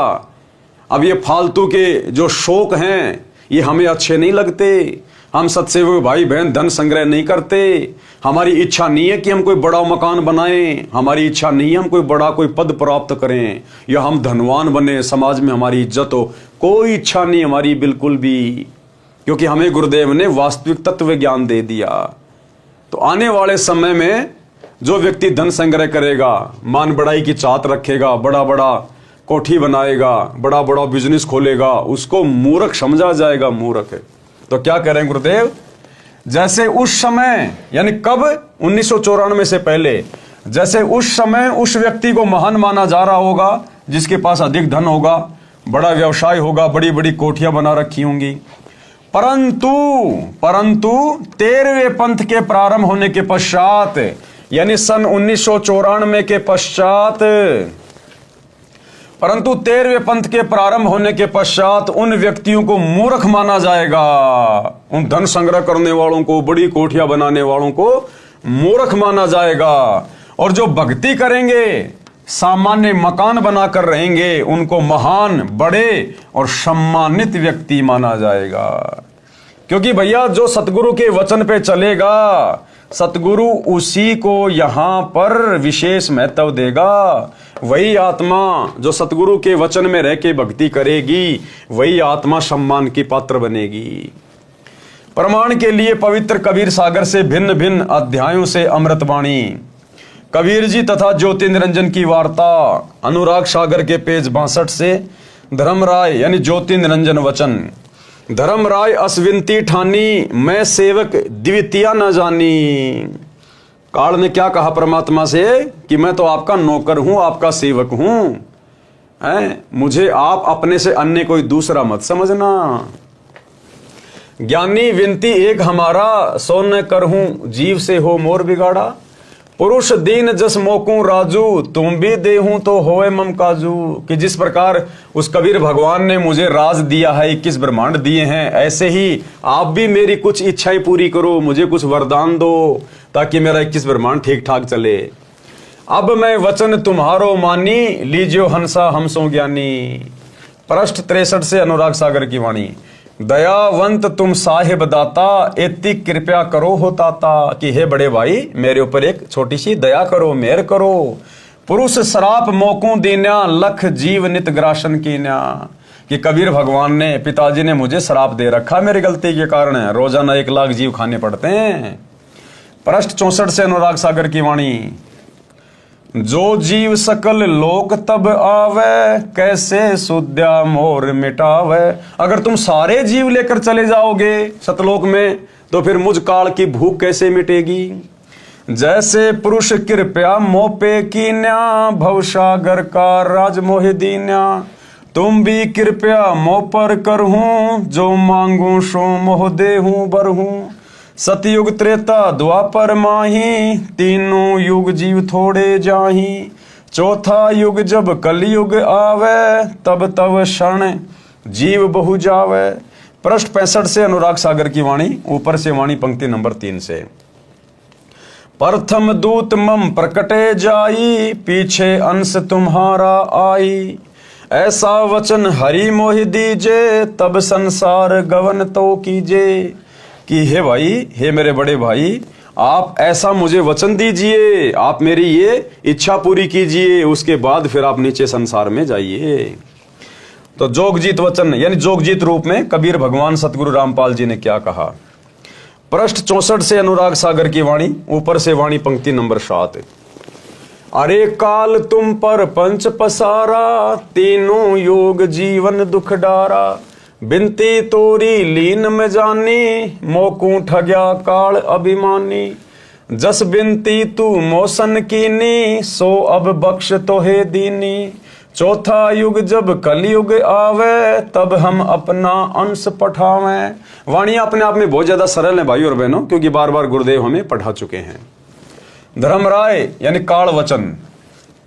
अब ये फालतू के जो शौक हैं, ये हमें अच्छे नहीं लगते। हम सत्सेवक भाई बहन धन संग्रह नहीं करते। हमारी इच्छा नहीं है कि हम कोई बड़ा मकान बनाएं, हमारी इच्छा नहीं है हम कोई बड़ा कोई पद प्राप्त करें या हम धनवान बने, समाज में हमारी इज्जत हो। कोई इच्छा नहीं हमारी बिल्कुल भी, क्योंकि हमें गुरुदेव ने वास्तविक तत्व ज्ञान दे दिया। तो आने वाले समय में जो व्यक्ति धन संग्रह करेगा, मान बढ़ाई की चाहत रखेगा, बड़ा बड़ा कोठी बनाएगा, बड़ा बड़ा बिजनेस खोलेगा, उसको मूर्ख समझा जाएगा, मूर्ख है। तो क्या कह रहे हैं गुरुदेव, जैसे उस समय, यानी कब, 1994 से पहले, जैसे उस समय उस व्यक्ति को महान माना जा रहा होगा जिसके पास अधिक धन होगा, बड़ा व्यवसाय होगा, बड़ी बड़ी कोठियां बना रखी होंगी। परंतु 13वें पंथ के प्रारंभ होने के पश्चात, यानी सन 1994 के पश्चात, परंतु 13वें पंथ के प्रारंभ होने के पश्चात उन व्यक्तियों को मूर्ख माना जाएगा। उन धन संग्रह करने वालों को, बड़ी कोठियां बनाने वालों को मूर्ख माना जाएगा। और जो भक्ति करेंगे, सामान्य मकान बनाकर रहेंगे, उनको महान, बड़े और सम्मानित व्यक्ति माना जाएगा। क्योंकि भैया जो सतगुरु के वचन पे चलेगा, सतगुरु उसी को यहां पर विशेष महत्व देगा। वही आत्मा जो सतगुरु के वचन में रह के भक्ति करेगी, वही आत्मा सम्मान की पात्र बनेगी। प्रमाण के लिए पवित्र कबीर सागर से भिन्न भिन्न अध्यायों से अमृतवाणी, कबीर जी तथा ज्योति निरंजन की वार्ता, अनुराग सागर के पेज 62 से धर्मराय यानी ज्योति निरंजन वचन, धर्मराय असविनती ठानी, मैं सेवक द्वितीय न जानी। काल ने क्या कहा परमात्मा से कि मैं तो आपका नौकर हूं, आपका सेवक हूं, मुझे आप अपने से अन्य कोई दूसरा मत समझना। ज्ञानी विनती एक हमारा, सो न करहूं जीव से हो मोर बिगाड़ा। पुरुष दीन जस मोकू राजू, तुम भी देहूं तो होए मम काजू। कि जिस प्रकार उस कबीर भगवान ने मुझे राज दिया है, 21 ब्रह्मांड दिए हैं, ऐसे ही आप भी मेरी कुछ इच्छाएं पूरी करो, मुझे कुछ वरदान दो ताकि मेरा 21 ब्रह्मांड ठीक ठाक चले। अब मैं वचन तुम्हारो मानी, लीजियो हंसा हमसो ज्ञानी। पृष्ठ 63 से अनुराग सागर की वाणी, दयावंत तुम साहिब दाता, एति कृपया करो हो ताता। कि हे बड़े भाई, मेरे ऊपर एक छोटी सी दया करो, मेहर करो। पुरुष शराप मोकू दीन्या, लख जीव नित ग्रासन कीन्या। कि कबीर भगवान ने, पिताजी ने मुझे शराप दे रखा मेरी गलती के कारण, रोजाना 1 लाख जीव खाने पड़ते हैं। पृष्ठ 64 से अनुराग सागर की वाणी, जो जीव सकल लोक तब आवे, कैसे सुद्या मोर मिटावे। अगर तुम सारे जीव लेकर चले जाओगे सतलोक में, तो फिर मुझ काल की भूख कैसे मिटेगी। जैसे पुरुष कृपया मोपे कीन्या, भवसागर का राज मोहि दीन्या। तुम भी कृपया मोह पर करहूं, जो मांगू सो मोह देहूं बरहूं। सतयुग त्रेता द्वापर माही, तीनों युग जीव थोड़े जाही। चौथा युग जब कलयुग आवे, तब तब क्षण जीव बहु जावे। पृष्ठ 65 से अनुराग सागर की वाणी, ऊपर से वाणी पंक्ति नंबर 3 से। प्रथम दूत मम प्रकटे जाई, पीछे अंश तुम्हारा आई। ऐसा वचन हरि मोहि दीजे, तब संसार गवन तो कीजे। कि हे भाई, हे मेरे बड़े भाई, आप ऐसा मुझे वचन दीजिए, आप मेरी ये इच्छा पूरी कीजिए, उसके बाद फिर आप नीचे संसार में जाइए। तो जोगजीत वचन यानी जोगजीत रूप में कबीर भगवान सतगुरु रामपाल जी ने क्या कहा। पृष्ठ 64 से अनुराग सागर की वाणी, ऊपर से वाणी पंक्ति नंबर 7। अरे काल तुम पर पंच पसारा, तीनों योग जीवन दुख डारा। बिनती तोरी लीन में जानी, मोकू ठग्या काल अभिमानी। जस बिनती तू मोसन कीनी, सो अब बख्श तोहे दीनी। चौथा युग जब कलयुग आवे, तब हम अपना अंश पठावें। वाणियां अपने आप में बहुत ज्यादा सरल है भाई और बहनों, क्योंकि बार बार गुरुदेव हमें पढ़ा चुके हैं। धर्मराय यानी काल वचन,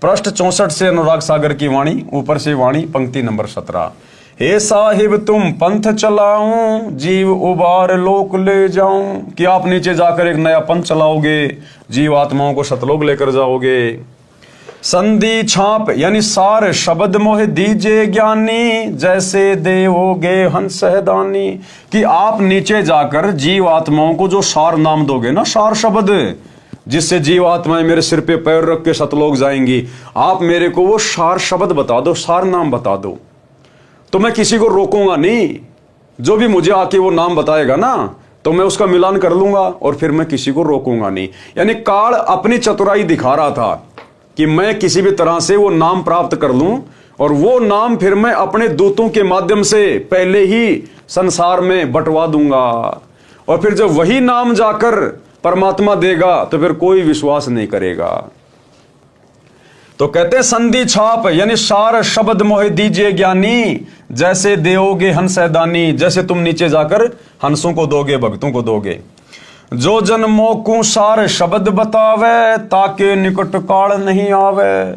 पृष्ठ 64 से अनुराग सागर की वाणी, ऊपर से वाणी पंक्ति नंबर 17। हे साहिब तुम पंथ चलाऊं, जीव उबार लोक ले जाऊं। कि आप नीचे जाकर एक नया पंथ चलाओगे, जीव आत्माओं को सतलोक लेकर जाओगे। संधि छाप यानी सार शब्द मोह दीजे ज्ञानी, जैसे देवोगे हंस दानी। कि आप नीचे जाकर जीव आत्माओं को जो सार नाम दोगे ना, सार शब्द, जिससे जीव आत्माएं मेरे सिर पे पैर रख के सतलोक जाएंगी, आप मेरे को वो सार शब्द बता दो, सार नाम बता दो, तो मैं किसी को रोकूंगा नहीं। जो भी मुझे आके वो नाम बताएगा ना, तो मैं उसका मिलान कर लूंगा और फिर मैं किसी को रोकूंगा नहीं। यानी काल अपनी चतुराई दिखा रहा था कि मैं किसी भी तरह से वो नाम प्राप्त कर लूं, और वो नाम फिर मैं अपने दूतों के माध्यम से पहले ही संसार में बंटवा दूंगा। और फिर जब वही नाम जाकर परमात्मा देगा तो फिर कोई विश्वास नहीं करेगा। तो कहते हैं संधि छाप यानी सार शब्द मोह दीजिए ज्ञानी, जैसे देओगे हंस दानी। जैसे तुम नीचे जाकर हंसों को दोगे, भक्तों को दोगे। जो जन्मों को सार शब्द बतावे, ताके निकट काल नहीं आवे।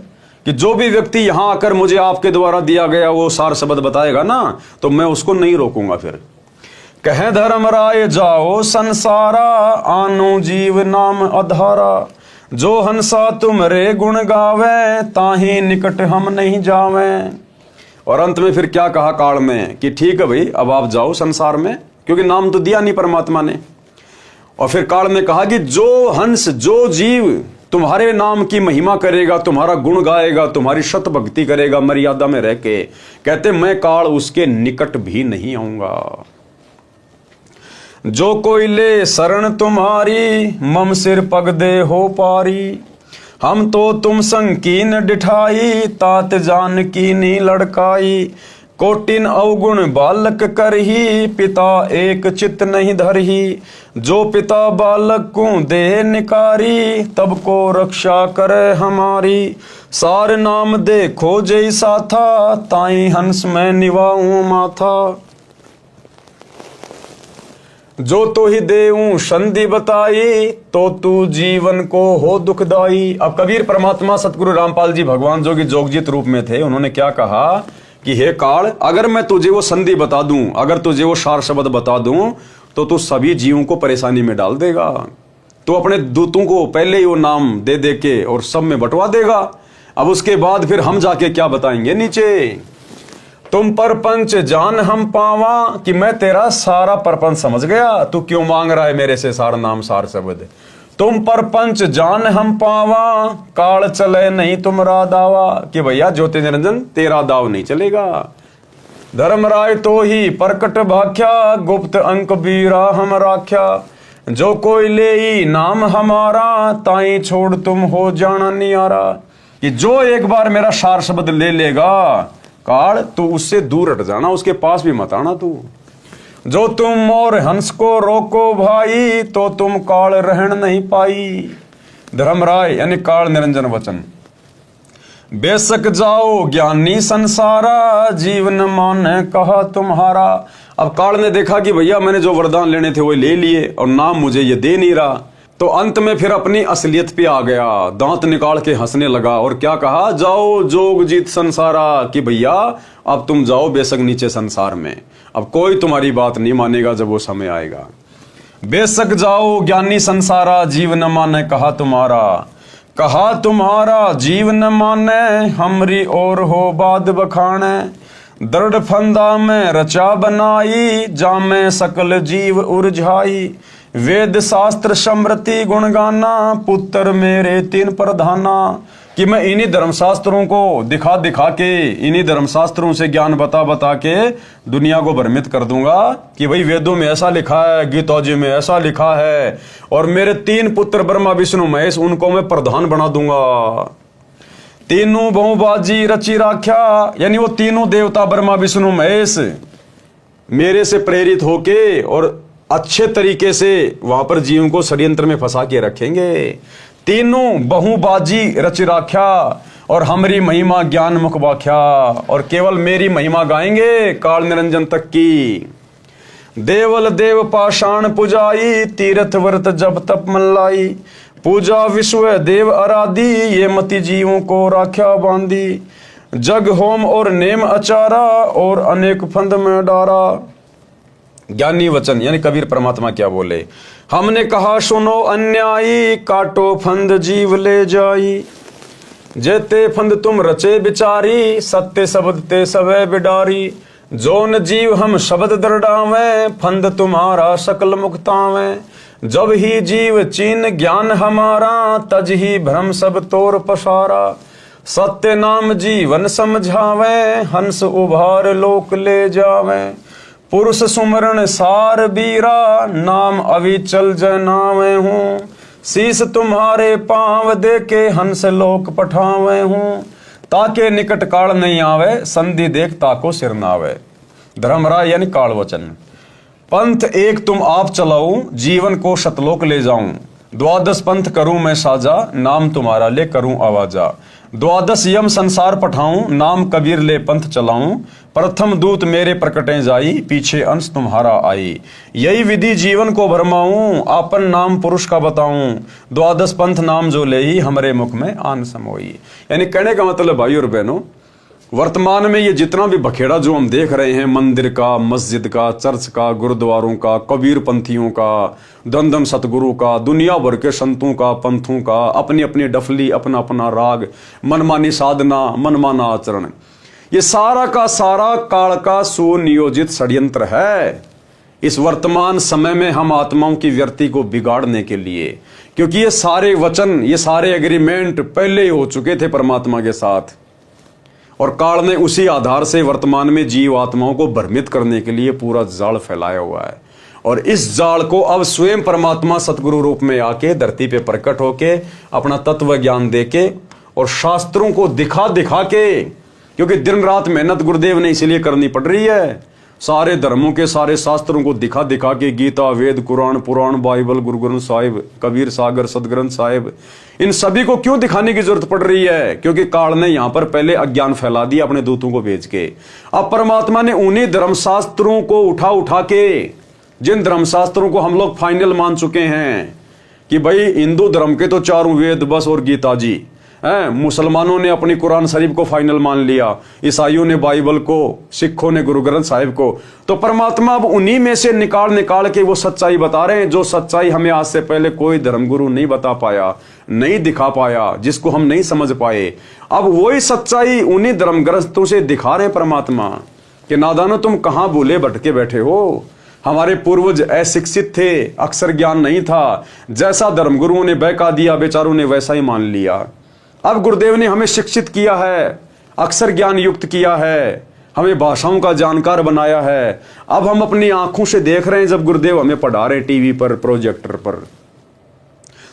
कि जो भी व्यक्ति यहां आकर मुझे आपके द्वारा दिया गया वो सार शब्द बताएगा ना, तो मैं उसको नहीं रोकूंगा। फिर कहे धर्म राय जाओ संसारा, आनो जीव नाम अधारा। जो हंसा तुमरे गुण गावे, ताही निकट हम नहीं जावे। और अंत में फिर क्या कहा काल में कि ठीक है भाई, अब आप जाओ संसार में, क्योंकि नाम तो दिया नहीं परमात्मा ने। और फिर काल में कहा कि जो हंस, जो जीव तुम्हारे नाम की महिमा करेगा, तुम्हारा गुण गाएगा, तुम्हारी शत भक्ति करेगा मर्यादा में रह के, कहते मैं काल उसके निकट भी नहीं आऊंगा। जो कोई ले शरण तुम्हारी, मम सिर पग दे हो पारी। हम तो तुम संकीन डिठाई, तात जान की नी लड़काई। कोटिन अवगुण बालक करही, पिता एक चित नहीं धरही। जो पिता बालक को दे निकारी, तब को रक्षा करे हमारी। सार नाम देखो जैसा था, ताई हंस में निवाऊं माथा। जो तो ही देऊं संधि बताई, तो तू जीवन को हो दुखदाई। अब कबीर परमात्मा सतगुरु रामपाल जी भगवान जो कि जोगजीत रूप में थे, उन्होंने क्या कहा कि हे काल, अगर मैं तुझे वो संधि बता दूं, अगर तुझे वो सार शब्द बता दूं, तो तू सभी जीवों को परेशानी में डाल देगा। तो अपने दूतों को पहले ही वो नाम दे दे के और सब में बंटवा देगा। अब उसके बाद फिर हम जाके क्या बताएंगे नीचे। तुम परपंच जान हम पावा, कि मैं तेरा सारा परपंच समझ गया, तू क्यों मांग रहा है मेरे से सार नाम सार शब्द। तुम परपंच जान हम पावा, काल चले नहीं तुमरा दावा। कि भैया ज्योति निरंजन तेरा दाव नहीं चलेगा। धर्मराय तो ही प्रकट भाख्या, गुप्त अंक बीरा हम राख्या। जो कोई ले ही नाम हमारा, ताई छोड़ तुम हो जाना नियारा। कि जो एक बार मेरा सार शब्द ले लेगा काल, तू उससे दूर हट जाना, उसके पास भी मत आना तू। जो तुम मोर हंस को रोको भाई, तो तुम काल रहन नहीं पाई। धर्मराय यानी काल निरंजन वचन। बेशक जाओ ज्ञानी संसारा, जीवन माने कहा तुम्हारा। अब काल ने देखा कि भैया मैंने जो वरदान लेने थे वो ले लिए और नाम मुझे ये दे नहीं रहा, तो अंत में फिर अपनी असलियत पे आ गया, दांत निकाल के हंसने लगा और क्या कहा, जाओ जोग जीत संसारा। कि भैया अब तुम जाओ बेशक नीचे संसार में, अब कोई तुम्हारी बात नहीं मानेगा जब वो समय आएगा। बेशक जाओ ज्ञानी संसारा, जीव न माने कहा तुम्हारा जीव न माने, हमरी और हो बाद बखाने। दृढ़ फंदा में रचा बनाई, जामे सकल जीव उर्झाई। वेद शास्त्र समृति गुण गाना, पुत्र मेरे तीन प्रधाना। कि मैं इन्हीं धर्मशास्त्रों को दिखा दिखा के, इन्हीं धर्मशास्त्रों से ज्ञान बता बता के दुनिया को भ्रमित कर दूंगा कि भाई वेदों में ऐसा लिखा है, गीता जी में ऐसा लिखा है, और मेरे तीन पुत्र ब्रह्मा विष्णु महेश, उनको मैं प्रधान बना दूंगा। तीनों बहुबाजी रची राख्या, यानी वो तीनों देवता ब्रह्मा विष्णु महेश मेरे से प्रेरित होके और अच्छे तरीके से वहां पर जीवों को षड्यंत्र में फंसा के रखेंगे। तीनों बहुबाजी रच राख्या, और हमारी महिमा ज्ञान मुख वाख्या, और केवल मेरी महिमा गाएंगे काल निरंजन तक की। देवल देव पाषाण पुजाई, तीर्थ व्रत जब तप मल्लाई। पूजा विश्व देव आराधी, ये मति जीवों को राख्या बांधी। जग होम और नेम अचारा, और अनेक फंद में डारा। ज्ञानी वचन यानी कबीर परमात्मा क्या बोले, हमने कहा सुनो अन्यायी, काटो फंद जीव ले जाई। जेते फंद तुम रचे बिचारी, सत्य शब्द ते सवै बिडारी। जो न जीव हम शब्द दरडावे, फंद तुम्हारा सकल मुक्तावे। जब ही जीव चीन ज्ञान हमारा, तज ही भ्रम सब तोर पसारा। सत्य नाम जीवन समझावे, हंस उभार लोक ले जावे। पुरुष सुमरण सार बीरा, नाम अविचल जनावे हूँ। शीस तुम्हारे पांव दे के, हंस लोक पठावे हूँ। ताके निकट काल नहीं आवे, संधि देख ताको सिर नावे। धर्मराय यानी काल वचन। पंथ एक तुम आप चलाऊं, जीवन को शतलोक ले जाऊं। द्वादश पंथ करूं मैं साजा, नाम तुम्हारा ले करूं आवाजा। द्वादश यम संसार पठाऊं, नाम कबीर ले पंथ चलाऊं। प्रथम दूत मेरे प्रकटे जाई, पीछे अंश तुम्हारा आई। यही विधि जीवन को भरमाऊं, आपन नाम पुरुष का बताऊं। द्वादश पंथ नाम जो ले ही, हमरे मुख में आन समोई। यानी कहने का मतलब भाई और बहनों, वर्तमान में ये जितना भी बखेड़ा जो हम देख रहे हैं, मंदिर का, मस्जिद का, चर्च का, गुरुद्वारों का, कबीर पंथियों का, दमदम सतगुरु का, दुनिया भर के संतों का, पंथों का, अपनी अपनी डफली, अपना अपना राग, मनमानी साधना, मनमाना आचरण, ये सारा का सारा काल का सुनियोजित षड्यंत्र है इस वर्तमान समय में हम आत्माओं की व्यक्ति को बिगाड़ने के लिए। क्योंकि ये सारे वचन, ये सारे एग्रीमेंट पहले ही हो चुके थे परमात्मा के साथ, और काल ने उसी आधार से वर्तमान में जीव आत्माओं को भ्रमित करने के लिए पूरा जाल फैलाया हुआ है। और इस जाल को अब स्वयं परमात्मा सतगुरु रूप में आके धरती पे प्रकट होके अपना तत्व ज्ञान देके और शास्त्रों को दिखा दिखा के, क्योंकि दिन रात मेहनत गुरुदेव ने इसलिए करनी पड़ रही है, सारे धर्मों के सारे शास्त्रों को दिखा दिखा के, गीता, वेद, कुरान, पुराण, बाइबल, गुरु ग्रंथ साहिब, कबीर सागर, सदग्रंथ साहिब, इन सभी को क्यों दिखाने की जरूरत पड़ रही है? क्योंकि काल ने यहां पर पहले अज्ञान फैला दिया अपने दूतों को भेज के। अब परमात्मा ने उन्हीं धर्मशास्त्रों को उठा उठा के, जिन धर्मशास्त्रों को हम लोग फाइनल मान चुके हैं कि भाई हिंदू धर्म के तो चारों वेद बस और गीता जी हैं, मुसलमानों ने अपनी कुरान शरीफ को फाइनल मान लिया, ईसाइयों ने बाइबल को, सिखों ने गुरु ग्रंथ साहिब को, तो परमात्मा अब उन्हीं में से निकाल निकाल के वो सच्चाई बता रहे हैं, जो सच्चाई हमें आज से पहले कोई धर्मगुरु नहीं बता पाया, नहीं दिखा पाया, जिसको हम नहीं समझ पाए। अब वही सच्चाई उन्हीं धर्म ग्रंथों से दिखा रहे परमात्मा कि नादानो तुम कहां भूले भटके बैठे हो, हमारे पूर्वज अशिक्षित थे, अक्षर ज्ञान नहीं था, जैसा धर्मगुरुओं ने बहका दिया बेचारों ने वैसा ही मान लिया। अब गुरुदेव ने हमें शिक्षित किया है, अक्षर ज्ञान युक्त किया है, हमें भाषाओं का जानकार बनाया है। अब हम अपनी आंखों से देख रहे हैं जब गुरुदेव हमें पढ़ा रहे टीवी पर, प्रोजेक्टर पर,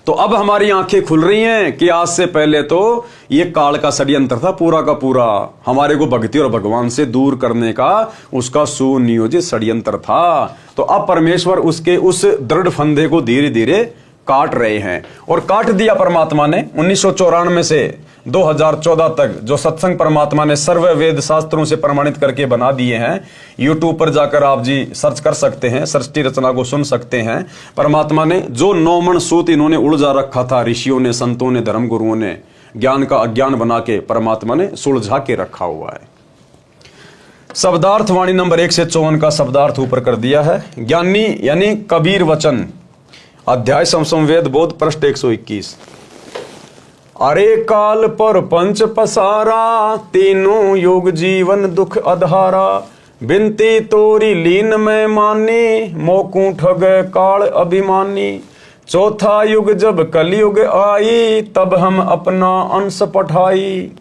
तो अब हमारी आंखें खुल रही हैं कि आज से पहले तो ये काल का षड्यंत्र था पूरा का पूरा, हमारे को भक्ति और भगवान से दूर करने का उसका सुनियोजित षड्यंत्र था। तो अब परमेश्वर उसके उस दृढ़ फंदे को धीरे धीरे काट रहे हैं, और काट दिया परमात्मा ने 1994 से 2014 तक जो सत्संग परमात्मा ने सर्व वेद शास्त्रों से प्रमाणित करके बना दिए हैं। यूट्यूब पर जाकर आप जी सर्च कर सकते हैं, सृष्टि रचना को सुन सकते हैं। परमात्मा ने जो 9 मन सूत इन्होंने उलझा रखा था, ऋषियों ने, संतों ने, धर्म गुरुओं ने, ज्ञान का अज्ञान बना के परमात्मा ने सुलझा के रखा हुआ है। शब्दार्थ वाणी नंबर 1 से 54 का शब्दार्थ ऊपर कर दिया है। ज्ञानी यानी कबीर वचन, अध्याय समवेद बोध, पृष्ठ 121। अरे काल पर पंच पसारा, तीनों युग जीवन दुख अधारा। बिनती तोरी लीन में मानी, मोकू ठग काल अभिमानी। चौथा युग जब कलयुग आई, तब हम अपना अंश पठाई।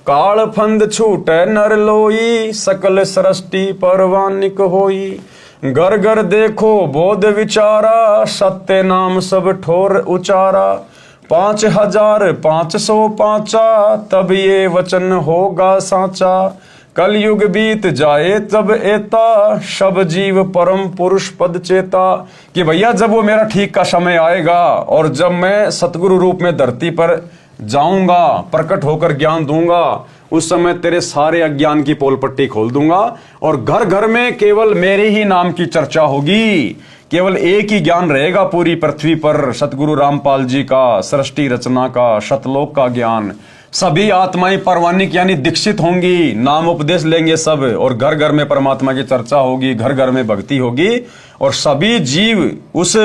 काल फंद छूटे नर लोई, सकल सृष्टि परवानिक होई। घर घर देखो बोध विचारा, सत्य नाम सब ठोर उचारा। 5505 तब ये वचन होगा साचा। कलयुग बीत जाए तब एता, सब जीव परम पुरुष पद चेता। कि भैया जब वो मेरा ठीक का समय आएगा और जब मैं सतगुरु रूप में धरती पर जाऊंगा, प्रकट होकर ज्ञान दूंगा, उस समय तेरे सारे अज्ञान की पोल पट्टी खोल दूंगा और घर घर में केवल मेरे ही नाम की चर्चा होगी। केवल एक ही ज्ञान रहेगा पूरी पृथ्वी पर, सतगुरु रामपाल जी का, सृष्टि रचना का, शतलोक का ज्ञान। सभी आत्माएं परवानिक यानी दीक्षित होंगी, नाम उपदेश लेंगे सब, और घर घर में परमात्मा की चर्चा होगी, घर घर में भक्ति होगी, और सभी जीव उस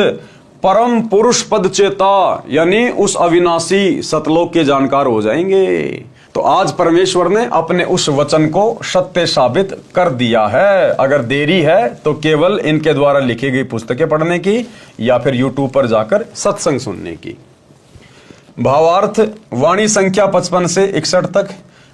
परम पुरुष पद चेता, यानी उस अविनाशी सतलोक के जानकार हो जाएंगे। तो आज परमेश्वर ने अपने उस वचन को सत्य साबित कर दिया है। अगर देरी है तो केवल इनके द्वारा लिखी गई पुस्तकें पढ़ने की या फिर यूट्यूब पर जाकर सत्संग सुनने की। भावार्थ वाणी संख्या 55 से 61 तक।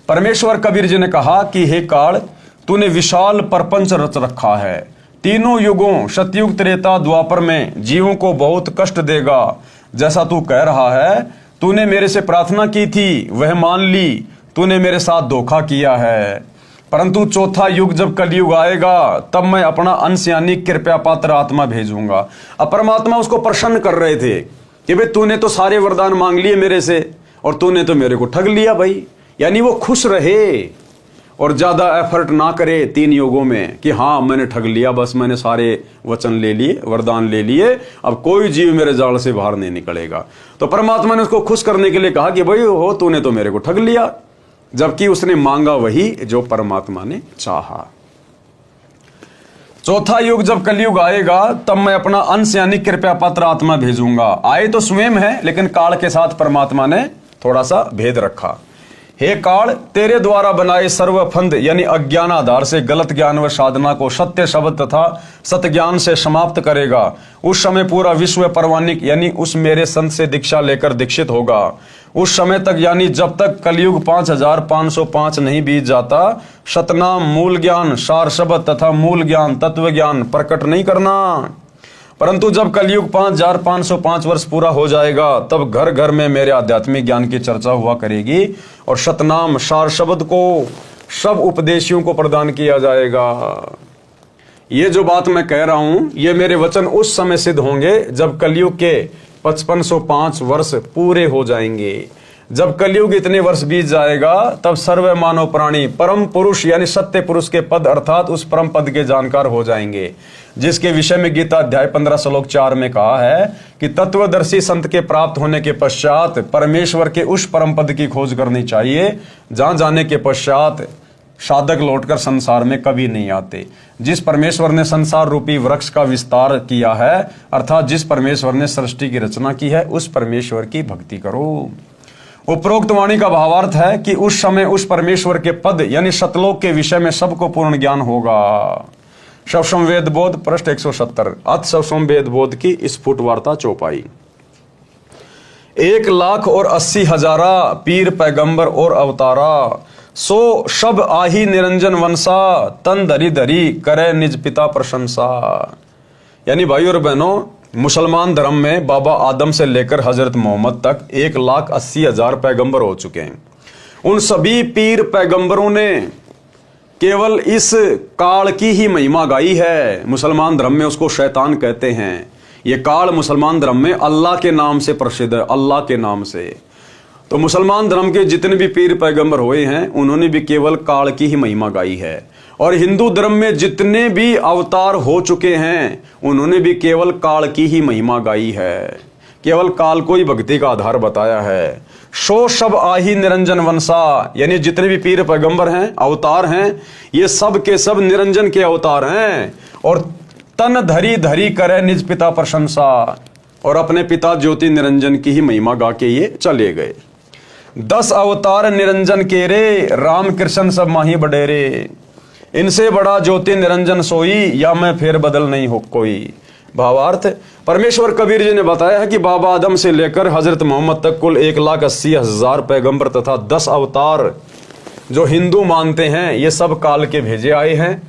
परमेश्वर कबीर जी ने कहा कि हे काल, तूने विशाल प्रपंच रच रखा है। तीनों युगों सतयुग त्रेता द्वापर में जीवों को बहुत कष्ट देगा। जैसा तू कह रहा है, तूने मेरे से प्रार्थना की थी वह मान ली, तूने मेरे साथ धोखा किया है। परंतु चौथा युग जब कलयुग आएगा तब मैं अपना अंश यानी कृपया पात्र आत्मा भेजूंगा। अब परमात्मा उसको प्रसन्न कर रहे थे कि भाई तूने तो सारे वरदान मांग लिए मेरे से और तूने तो मेरे को ठग लिया भाई। यानी वो खुश रहे और ज्यादा एफर्ट ना करे 3 युगों में कि हाँ मैंने ठग लिया, बस मैंने सारे वचन ले लिए, वरदान ले लिए, अब कोई जीव मेरे जाल से बाहर नहीं निकलेगा। तो परमात्मा ने उसको खुश करने के लिए कहा कि भाई हो तूने तो मेरे को ठग लिया, जबकि उसने मांगा वही जो परमात्मा ने चाहा। चौथा युग जब कलयुग आएगा तब मैं अपना अंश यानी कृपया पात्र आत्मा भेजूंगा। आए तो स्वयं है, लेकिन काल के साथ परमात्मा ने थोड़ा सा भेद रखा। हे काल, तेरे द्वारा बनाए सर्वफंद यानी अज्ञान आधार से गलत ज्ञान व साधना को सत्य शब्द तथा सत्य ज्ञान से समाप्त करेगा। उस समय पूरा विश्व परवानिक यानी उस मेरे संत से दीक्षा लेकर दीक्षित होगा। उस समय तक यानी जब तक कलयुग 5505 नहीं बीत जाता, सतनाम मूल ज्ञान सार शब्द तथा मूल ज्ञान तत्व ज्ञान प्रकट नहीं करना। परंतु जब कलयुग 5505 वर्ष पूरा हो जाएगा तब घर घर में मेरे आध्यात्मिक ज्ञान की चर्चा हुआ करेगी और सतनाम सार शब्द को सब उपदेशियों को प्रदान किया जाएगा। ये जो बात मैं कह रहा हूं ये मेरे वचन उस समय सिद्ध होंगे जब कलयुग के 5505 वर्ष पूरे हो जाएंगे। जब कलयुग इतने वर्ष बीत जाएगा तब सर्व मानव प्राणी परम पुरुष यानी सत्य पुरुष के पद अर्थात उस परम पद के जानकार हो जाएंगे, जिसके विषय में गीता अध्याय 15 श्लोक 4 में कहा है कि तत्वदर्शी संत के प्राप्त होने के पश्चात परमेश्वर के उस परम पद की खोज करनी चाहिए जहां जाने के पश्चात साधक लौटकर संसार में कभी नहीं आते। जिस परमेश्वर ने संसार रूपी वृक्ष का विस्तार किया है अर्थात जिस परमेश्वर ने सृष्टि की रचना की है उस परमेश्वर की भक्ति करो। उपरोक्त वाणी का भावार्थ है कि उस समय उस परमेश्वर के पद यानी सतलोक के विषय में सबको पूर्ण ज्ञान होगा। शवसम वेद बोध पृष्ठ 170। अथ शवसम वेद बोध की स्फुट वार्ता चौपाई। 1,80,000 पीर पैगंबर और अवतारा, सो सब आही निरंजन वंशा, तन धरी धरी करे निज पिता प्रशंसा। यानी भाई और बहनों, मुसलमान धर्म में बाबा आदम से लेकर हजरत मोहम्मद तक 1,80,000 पैगंबर हो चुके हैं। उन सभी पीर पैगंबरों ने केवल इस काल की ही महिमा गाई है। मुसलमान धर्म में उसको शैतान कहते हैं। ये काल मुसलमान धर्म में अल्लाह के नाम से प्रसिद्ध है, अल्लाह के नाम से। तो मुसलमान धर्म के जितने भी पीर पैगंबर हुए हैं उन्होंने भी केवल काल की ही महिमा गाई है। और हिंदू धर्म में जितने भी अवतार हो चुके हैं उन्होंने भी केवल काल की ही महिमा गाई है, केवल काल को ही भक्ति का आधार बताया है। सो सब आही निरंजन वंशा, यानी जितने भी पीर पैगंबर हैं अवतार हैं ये सब के सब निरंजन के अवतार हैं। और तन धरी धरी करे निज पिता प्रशंसा, और अपने पिता ज्योति निरंजन की ही महिमा गा के ये चले गए। 10 अवतार निरंजन के रे, राम कृष्ण सब माही बडेरे। इनसे बड़ा ज्योति निरंजन सोई, या मैं फेर बदल नहीं हो कोई। भावार्थ, परमेश्वर कबीर जी ने बताया है कि बाबा आदम से लेकर हजरत मोहम्मद तक कुल 1,80,000 पैगंबर तथा 10 अवतार जो हिंदू मानते हैं ये सब काल के भेजे आए हैं।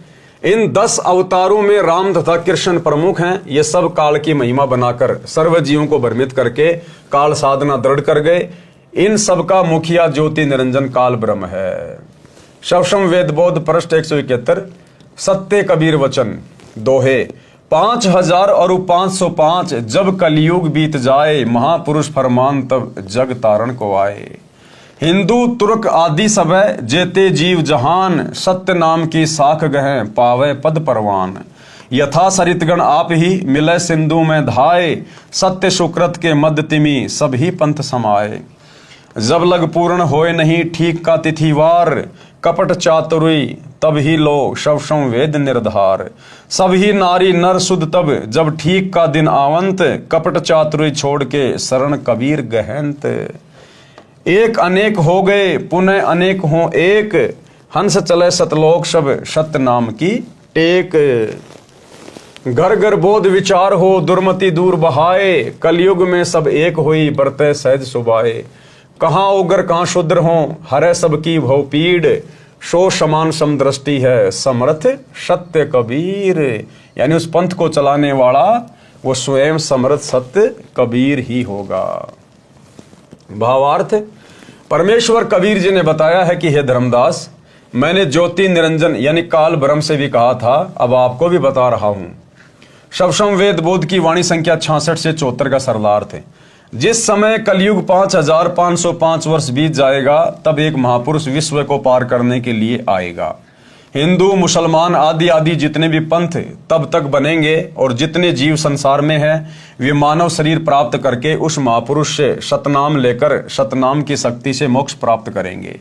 इन 10 अवतारों में राम तथा कृष्ण प्रमुख हैं। ये सब काल की महिमा बनाकर सर्व जीवों को भ्रमित करके काल साधना दृढ़ कर गए। इन सब का मुखिया ज्योति निरंजन काल ब्रह्म है। शवसम वेद बोध पृष्ठ 171। सत्य कबीर वचन दोहे। 5,000 और 505 जब कलयुग बीत जाए, महापुरुष फरमान तब जग तारण को आए। हिंदू तुर्क आदि सब जेते जीव जहान, सत्य नाम की साख गहे पावे पद परवान। यथा सरितगण आप ही मिले सिंधु में धाये, सत्य सुकृत के मध्य तिमी सभी पंथ समाये। जब लग पूर्ण होए नहीं ठीक का तिथिवार, कपट चातुरी तब ही लो शव संवेद निर्धार। सब ही नारी नर सुध तब जब ठीक का दिन आवंत, कपट चातुरी छोड़ के शरण कबीर गहंत। एक अनेक हो गए पुनः अनेक हो एक, हंस चले सतलोक सब सत्य नाम की टेक। घर घर बोध विचार हो दुर्मति दूर बहाए, कलयुग में सब एक होई बरते सहज सुबाए। कहाँ उगर कहाँ शूद्र हो हरे सबकी भव पीड़, सो समान समदृष्टि है समर्थ सत्य कबीर। यानी उस पंथ को चलाने वाला वो स्वयं समर्थ सत्य कबीर ही होगा। भावार्थ, परमेश्वर कबीर जी ने बताया है कि हे धर्मदास, मैंने ज्योति निरंजन यानी काल ब्रह्म से भी कहा था, अब आपको भी बता रहा हूं। शवसम वेद बोध की वाणी संख्या 66 से 74 का सरलार्थ है। जिस समय कलयुग 5505 वर्ष बीत जाएगा, तब एक महापुरुष विश्व को पार करने के लिए आएगा। हिंदू मुसलमान आदि आदि जितने भी पंथ तब तक बनेंगे, और जितने जीव संसार में हैं वे मानव शरीर प्राप्त करके उस महापुरुष से सतनाम लेकर सतनाम की शक्ति से मोक्ष प्राप्त करेंगे।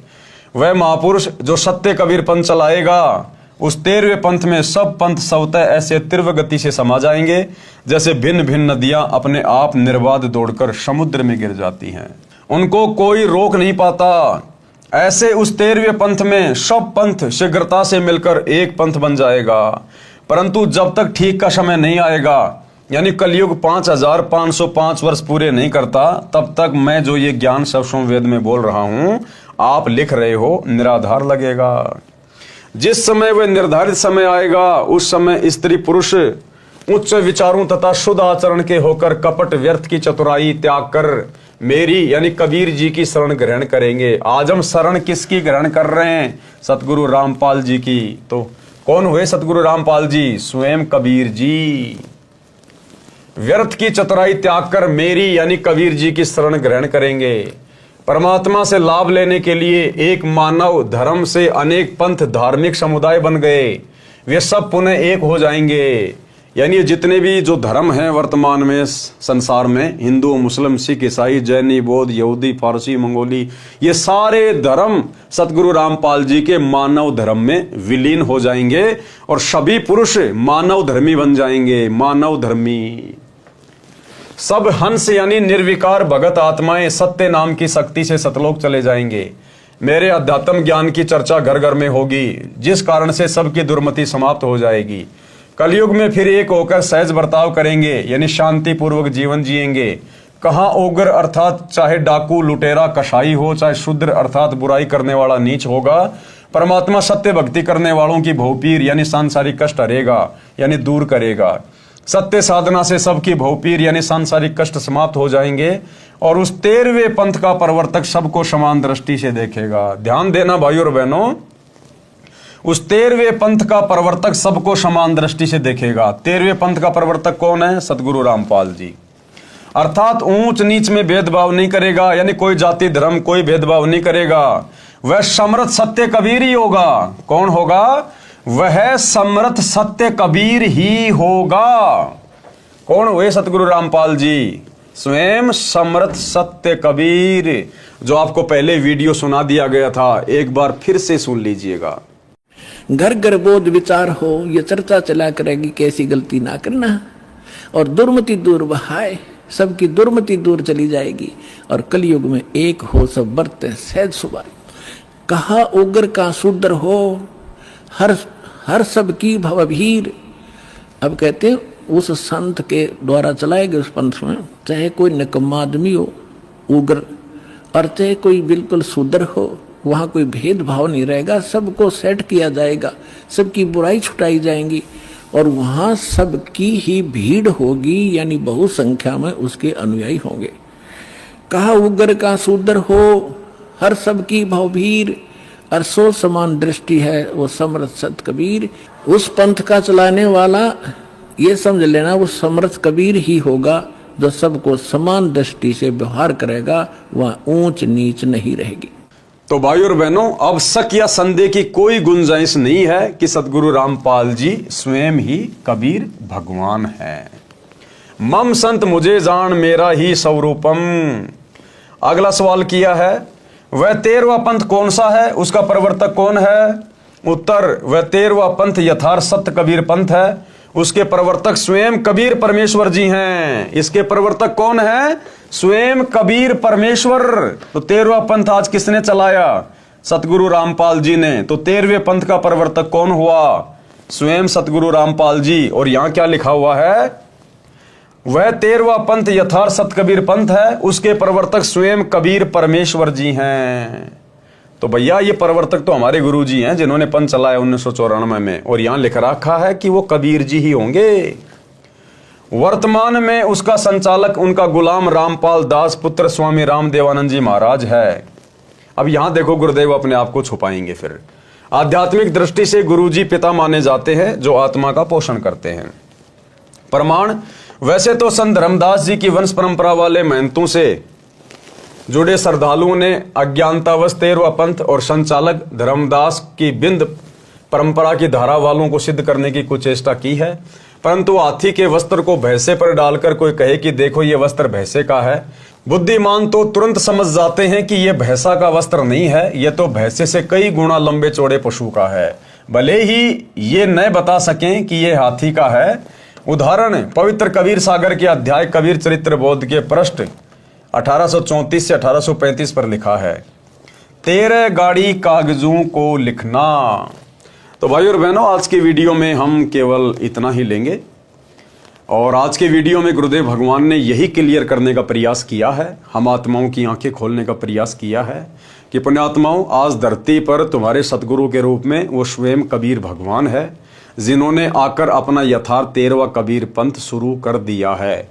वह महापुरुष जो सत्य कबीर पंथ चलाएगा, उस 13वें पंथ में सब पंथ स्वतः ऐसे तीव्र गति से समा जाएंगे जैसे भिन्न भिन्न नदियां अपने आप निर्बाध दौड़कर समुद्र में गिर जाती हैं। उनको कोई रोक नहीं पाता। ऐसे उस 13वें पंथ में सब पंथ शीघ्रता से मिलकर एक पंथ बन जाएगा। परंतु जब तक ठीक का समय नहीं आएगा, यानी कलयुग 5505 वर्ष पूरे नहीं करता, तब तक मैं जो ये ज्ञान शवसम वेद में बोल रहा हूं, आप लिख रहे हो, निराधार लगेगा। जिस समय वह निर्धारित समय आएगा, उस समय स्त्री पुरुष उच्च विचारों तथा शुद्ध आचरण के होकर कपट व्यर्थ की चतुराई त्याग कर मेरी यानी कबीर जी की शरण ग्रहण करेंगे। आज हम शरण किसकी ग्रहण कर रहे हैं? सतगुरु रामपाल जी की। तो कौन हुए सतगुरु रामपाल जी? स्वयं कबीर जी। व्यर्थ की चतुराई त्याग कर मेरी यानी कबीर जी की शरण ग्रहण करेंगे। परमात्मा से लाभ लेने के लिए एक मानव धर्म से अनेक पंथ धार्मिक समुदाय बन गए, वे सब पुनः एक हो जाएंगे। यानी जितने भी जो धर्म हैं वर्तमान में संसार में, हिंदू मुस्लिम सिख ईसाई जैनी बौद्ध यहूदी फारसी मंगोली, ये सारे धर्म सतगुरु रामपाल जी के मानव धर्म में विलीन हो जाएंगे और सभी पुरुष मानव धर्मी बन जाएंगे। मानव धर्मी सब हंस यानी निर्विकार भगत आत्माएं सत्य नाम की शक्ति से सतलोक चले जाएंगे। मेरे अध्यात्म ज्ञान की चर्चा घर घर में होगी, जिस कारण से सबकी दुर्मति समाप्त हो जाएगी। कलयुग में फिर एक होकर सहज बर्ताव करेंगे, यानी शांति पूर्वक जीवन जिएंगे। कहाँ ओगर अर्थात चाहे डाकू लुटेरा कसाई हो, चाहे शूद्र अर्थात बुराई करने वाला नीच होगा, परमात्मा सत्य भक्ति करने वालों की भवपीर यानी सांसारिक कष्ट हरेगा यानी दूर करेगा। सत्य साधना से सबकी भवपीर यानी सांसारिक कष्ट समाप्त हो जाएंगे और उस 13वें पंथ का प्रवर्तक सबको समान दृष्टि से देखेगा। ध्यान देना भाइयों और बहनों, उस 13वें पंथ का प्रवर्तक सबको समान दृष्टि से देखेगा। 13वें पंथ का प्रवर्तक कौन है? सतगुरु रामपाल जी। अर्थात ऊंच नीच में भेदभाव नहीं करेगा, यानी कोई जाति धर्म कोई भेदभाव नहीं करेगा। वह समर्थ सत्य कबीर ही होगा। कौन होगा? वह समर्थ सत्य कबीर ही होगा। कौन हुए सतगुरु रामपाल जी? स्वयं समर्थ सत्य कबीर, जो आपको पहले वीडियो सुना दिया गया था, एक बार फिर से सुन लीजिएगा। घर घर बोध विचार हो, ये चर्चा चला करेगी कैसी गलती ना करना, और दुर्मति दूर बहाए, सबकी दुर्मति दूर चली जाएगी और कलयुग में एक हो सब बरते सहज सुबाई। कहा उग्र का शूद्र हो, हर सब की भवभीर। अब कहते हैं उस संत के द्वारा चलाए गए उस पंथ में चाहे कोई निकम्मा आदमी हो उग्र, और चाहे कोई बिल्कुल शूद्र हो, वहाँ कोई भेदभाव नहीं रहेगा, सबको सेट किया जाएगा, सबकी बुराई छुटाई जाएंगी और वहाँ सबकी ही भीड़ होगी, यानी बहु संख्या में उसके अनुयायी होंगे। कहा उग्र का शूद्र हो, हर सबकी भवभीर, और सो समान दृष्टि है वो समर्थ सत कबीर। उस पंथ का चलाने वाला ये समझ लेना वो समर्थ कबीर ही होगा, जो सबको समान दृष्टि से व्यवहार करेगा, वहाँ ऊंच नीच नहीं रहेगी। तो भाइयों और बहनों, अब शक या संदेह की कोई गुंजाइश नहीं है कि सतगुरु रामपाल जी स्वयं ही कबीर भगवान है। मम संत मुझे जान मेरा ही स्वरूपम, अगला सवाल किया है, वह 13वां पंथ कौन सा है, उसका प्रवर्तक कौन है? उत्तर, वह 13वां पंथ यथार्थ सत्य कबीर पंथ है, उसके प्रवर्तक स्वयं कबीर परमेश्वर जी हैं। इसके प्रवर्तक कौन है? स्वयं कबीर परमेश्वर। तो 13वां पंथ आज किसने चलाया? सतगुरु रामपाल जी ने। तो 13वें पंथ का प्रवर्तक कौन हुआ? स्वयं सतगुरु रामपाल जी। और यहां क्या लिखा हुआ है? वह 13वां पंथ यथार्थ सत्य कबीर पंथ है, उसके प्रवर्तक स्वयं कबीर परमेश्वर जी हैं। तो भैया ये प्रवर्तक तो हमारे गुरु जी हैं जिन्होंने पंथ चलाया 1994 में, और यहां लिख रखा है कि वो कबीर जी ही होंगे। वर्तमान में उसका संचालक उनका गुलाम रामपाल दास पुत्र स्वामी रामदेवानंद जी महाराज है। अब यहां देखो गुरुदेव अपने आप को छुपाएंगे। फिर आध्यात्मिक दृष्टि से गुरुजी पिता माने जाते हैं जो आत्मा का पोषण करते हैं। प्रमाण, वैसे तो संत धर्मदास जी की वंश परंपरा वाले महंतों से जुड़े श्रद्धालुओं ने अज्ञानतावश 13वां पंथ और संचालक धर्मदास की बिंद परंपरा की धारा वालों को सिद्ध करने की कुछ चेष्टा की है, परंतु हाथी के वस्त्र को भैंसे पर डालकर कोई कहे कि देखो ये वस्त्र भैंसे का है, बुद्धिमान तो तुरंत समझ जाते हैं कि यह भैंसा का वस्त्र नहीं है, यह तो भैंसे से कई गुना लंबे चौड़े पशु का है, भले ही ये न बता सकें कि यह हाथी का है। उदाहरण, पवित्र कबीर सागर के अध्याय कबीर चरित्र बोध के पृष्ठ 1834 से 1835 पर लिखा है, 13 गाड़ी कागजों को लिखना। तो भाई और बहनों, आज की वीडियो में हम केवल इतना ही लेंगे, और आज के वीडियो में गुरुदेव भगवान ने यही क्लियर करने का प्रयास किया है, हम आत्माओं की आंखें खोलने का प्रयास किया है कि पुण्यात्माओं, आज धरती पर तुम्हारे सतगुरु के रूप में वो स्वयं कबीर भगवान है, जिन्होंने आकर अपना यथार्थ 13वां कबीर पंथ शुरू कर दिया है।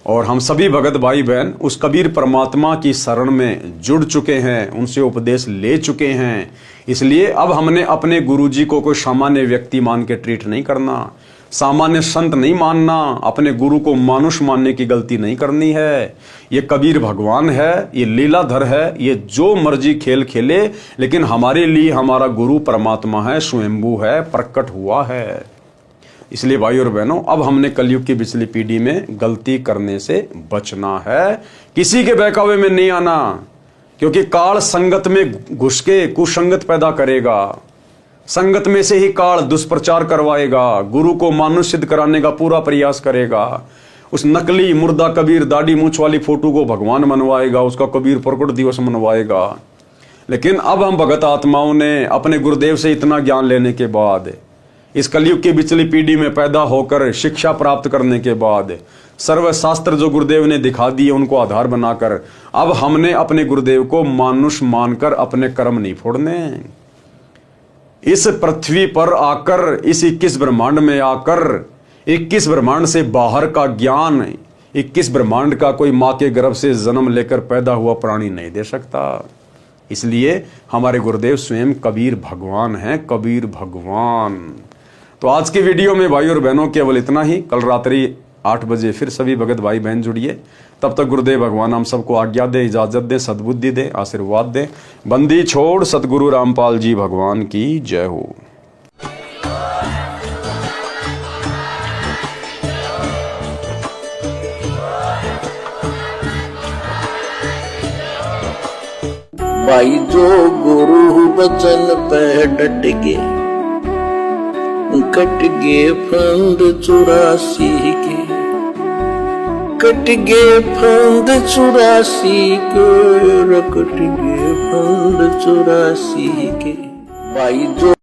और हम सभी भगत भाई बहन उस कबीर परमात्मा की शरण में जुड़ चुके हैं, उनसे उपदेश ले चुके हैं। इसलिए अब हमने अपने गुरुजी को कोई सामान्य व्यक्ति मान के ट्रीट नहीं करना, सामान्य संत नहीं मानना, अपने गुरु को मानुष मानने की गलती नहीं करनी है। ये कबीर भगवान है, ये लीलाधर है, ये जो मर्जी खेल खेले, लेकिन हमारे लिए हमारा गुरु परमात्मा है, स्वयंभू है, प्रकट हुआ है। इसलिए भाई और बहनों, अब हमने कलयुग की पिछली पीढ़ी में गलती करने से बचना है, किसी के बहकावे में नहीं आना, क्योंकि काल संगत में घुस के कुसंगत पैदा करेगा, संगत में से ही काल दुष्प्रचार करवाएगा, गुरु को मानुष सिद्ध कराने का पूरा प्रयास करेगा, उस नकली मुर्दा कबीर दाढ़ी मूंछ वाली फोटो को भगवान मनवाएगा, उसका कबीर प्रकट दिवस मनवाएगा। लेकिन अब हम भगत आत्माओं ने अपने गुरुदेव से इतना ज्ञान लेने के बाद, इस कलयुग की पिछली पीढ़ी में पैदा होकर शिक्षा प्राप्त करने के बाद, सर्वशास्त्र जो गुरुदेव ने दिखा दिए उनको आधार बनाकर, अब हमने अपने गुरुदेव को मानुष मानकर अपने कर्म नहीं फोड़ने। इस पृथ्वी पर आकर, इस 21 ब्रह्मांड में आकर, 21 ब्रह्मांड से बाहर का ज्ञान 21 ब्रह्मांड का कोई माँ के गर्भ से जन्म लेकर पैदा हुआ प्राणी नहीं दे सकता। इसलिए हमारे गुरुदेव स्वयं कबीर भगवान हैं, कबीर भगवान। तो आज की वीडियो में भाई और बहनों केवल इतना ही। कल रात्रि 8 बजे फिर सभी भगत भाई बहन जुड़िए। तब तक गुरुदेव भगवान हम सबको आज्ञा दे, इजाजत दे, सद्बुद्धि दे, आशीर्वाद दे। बंदी छोड़ सतगुरु रामपाल जी भगवान की जय हो। भाई जो गुरु बचन पे डट गे, कट गे फंद 84 के, कट गे फंद 84 के, कट गे फंद 84 के। भाई जो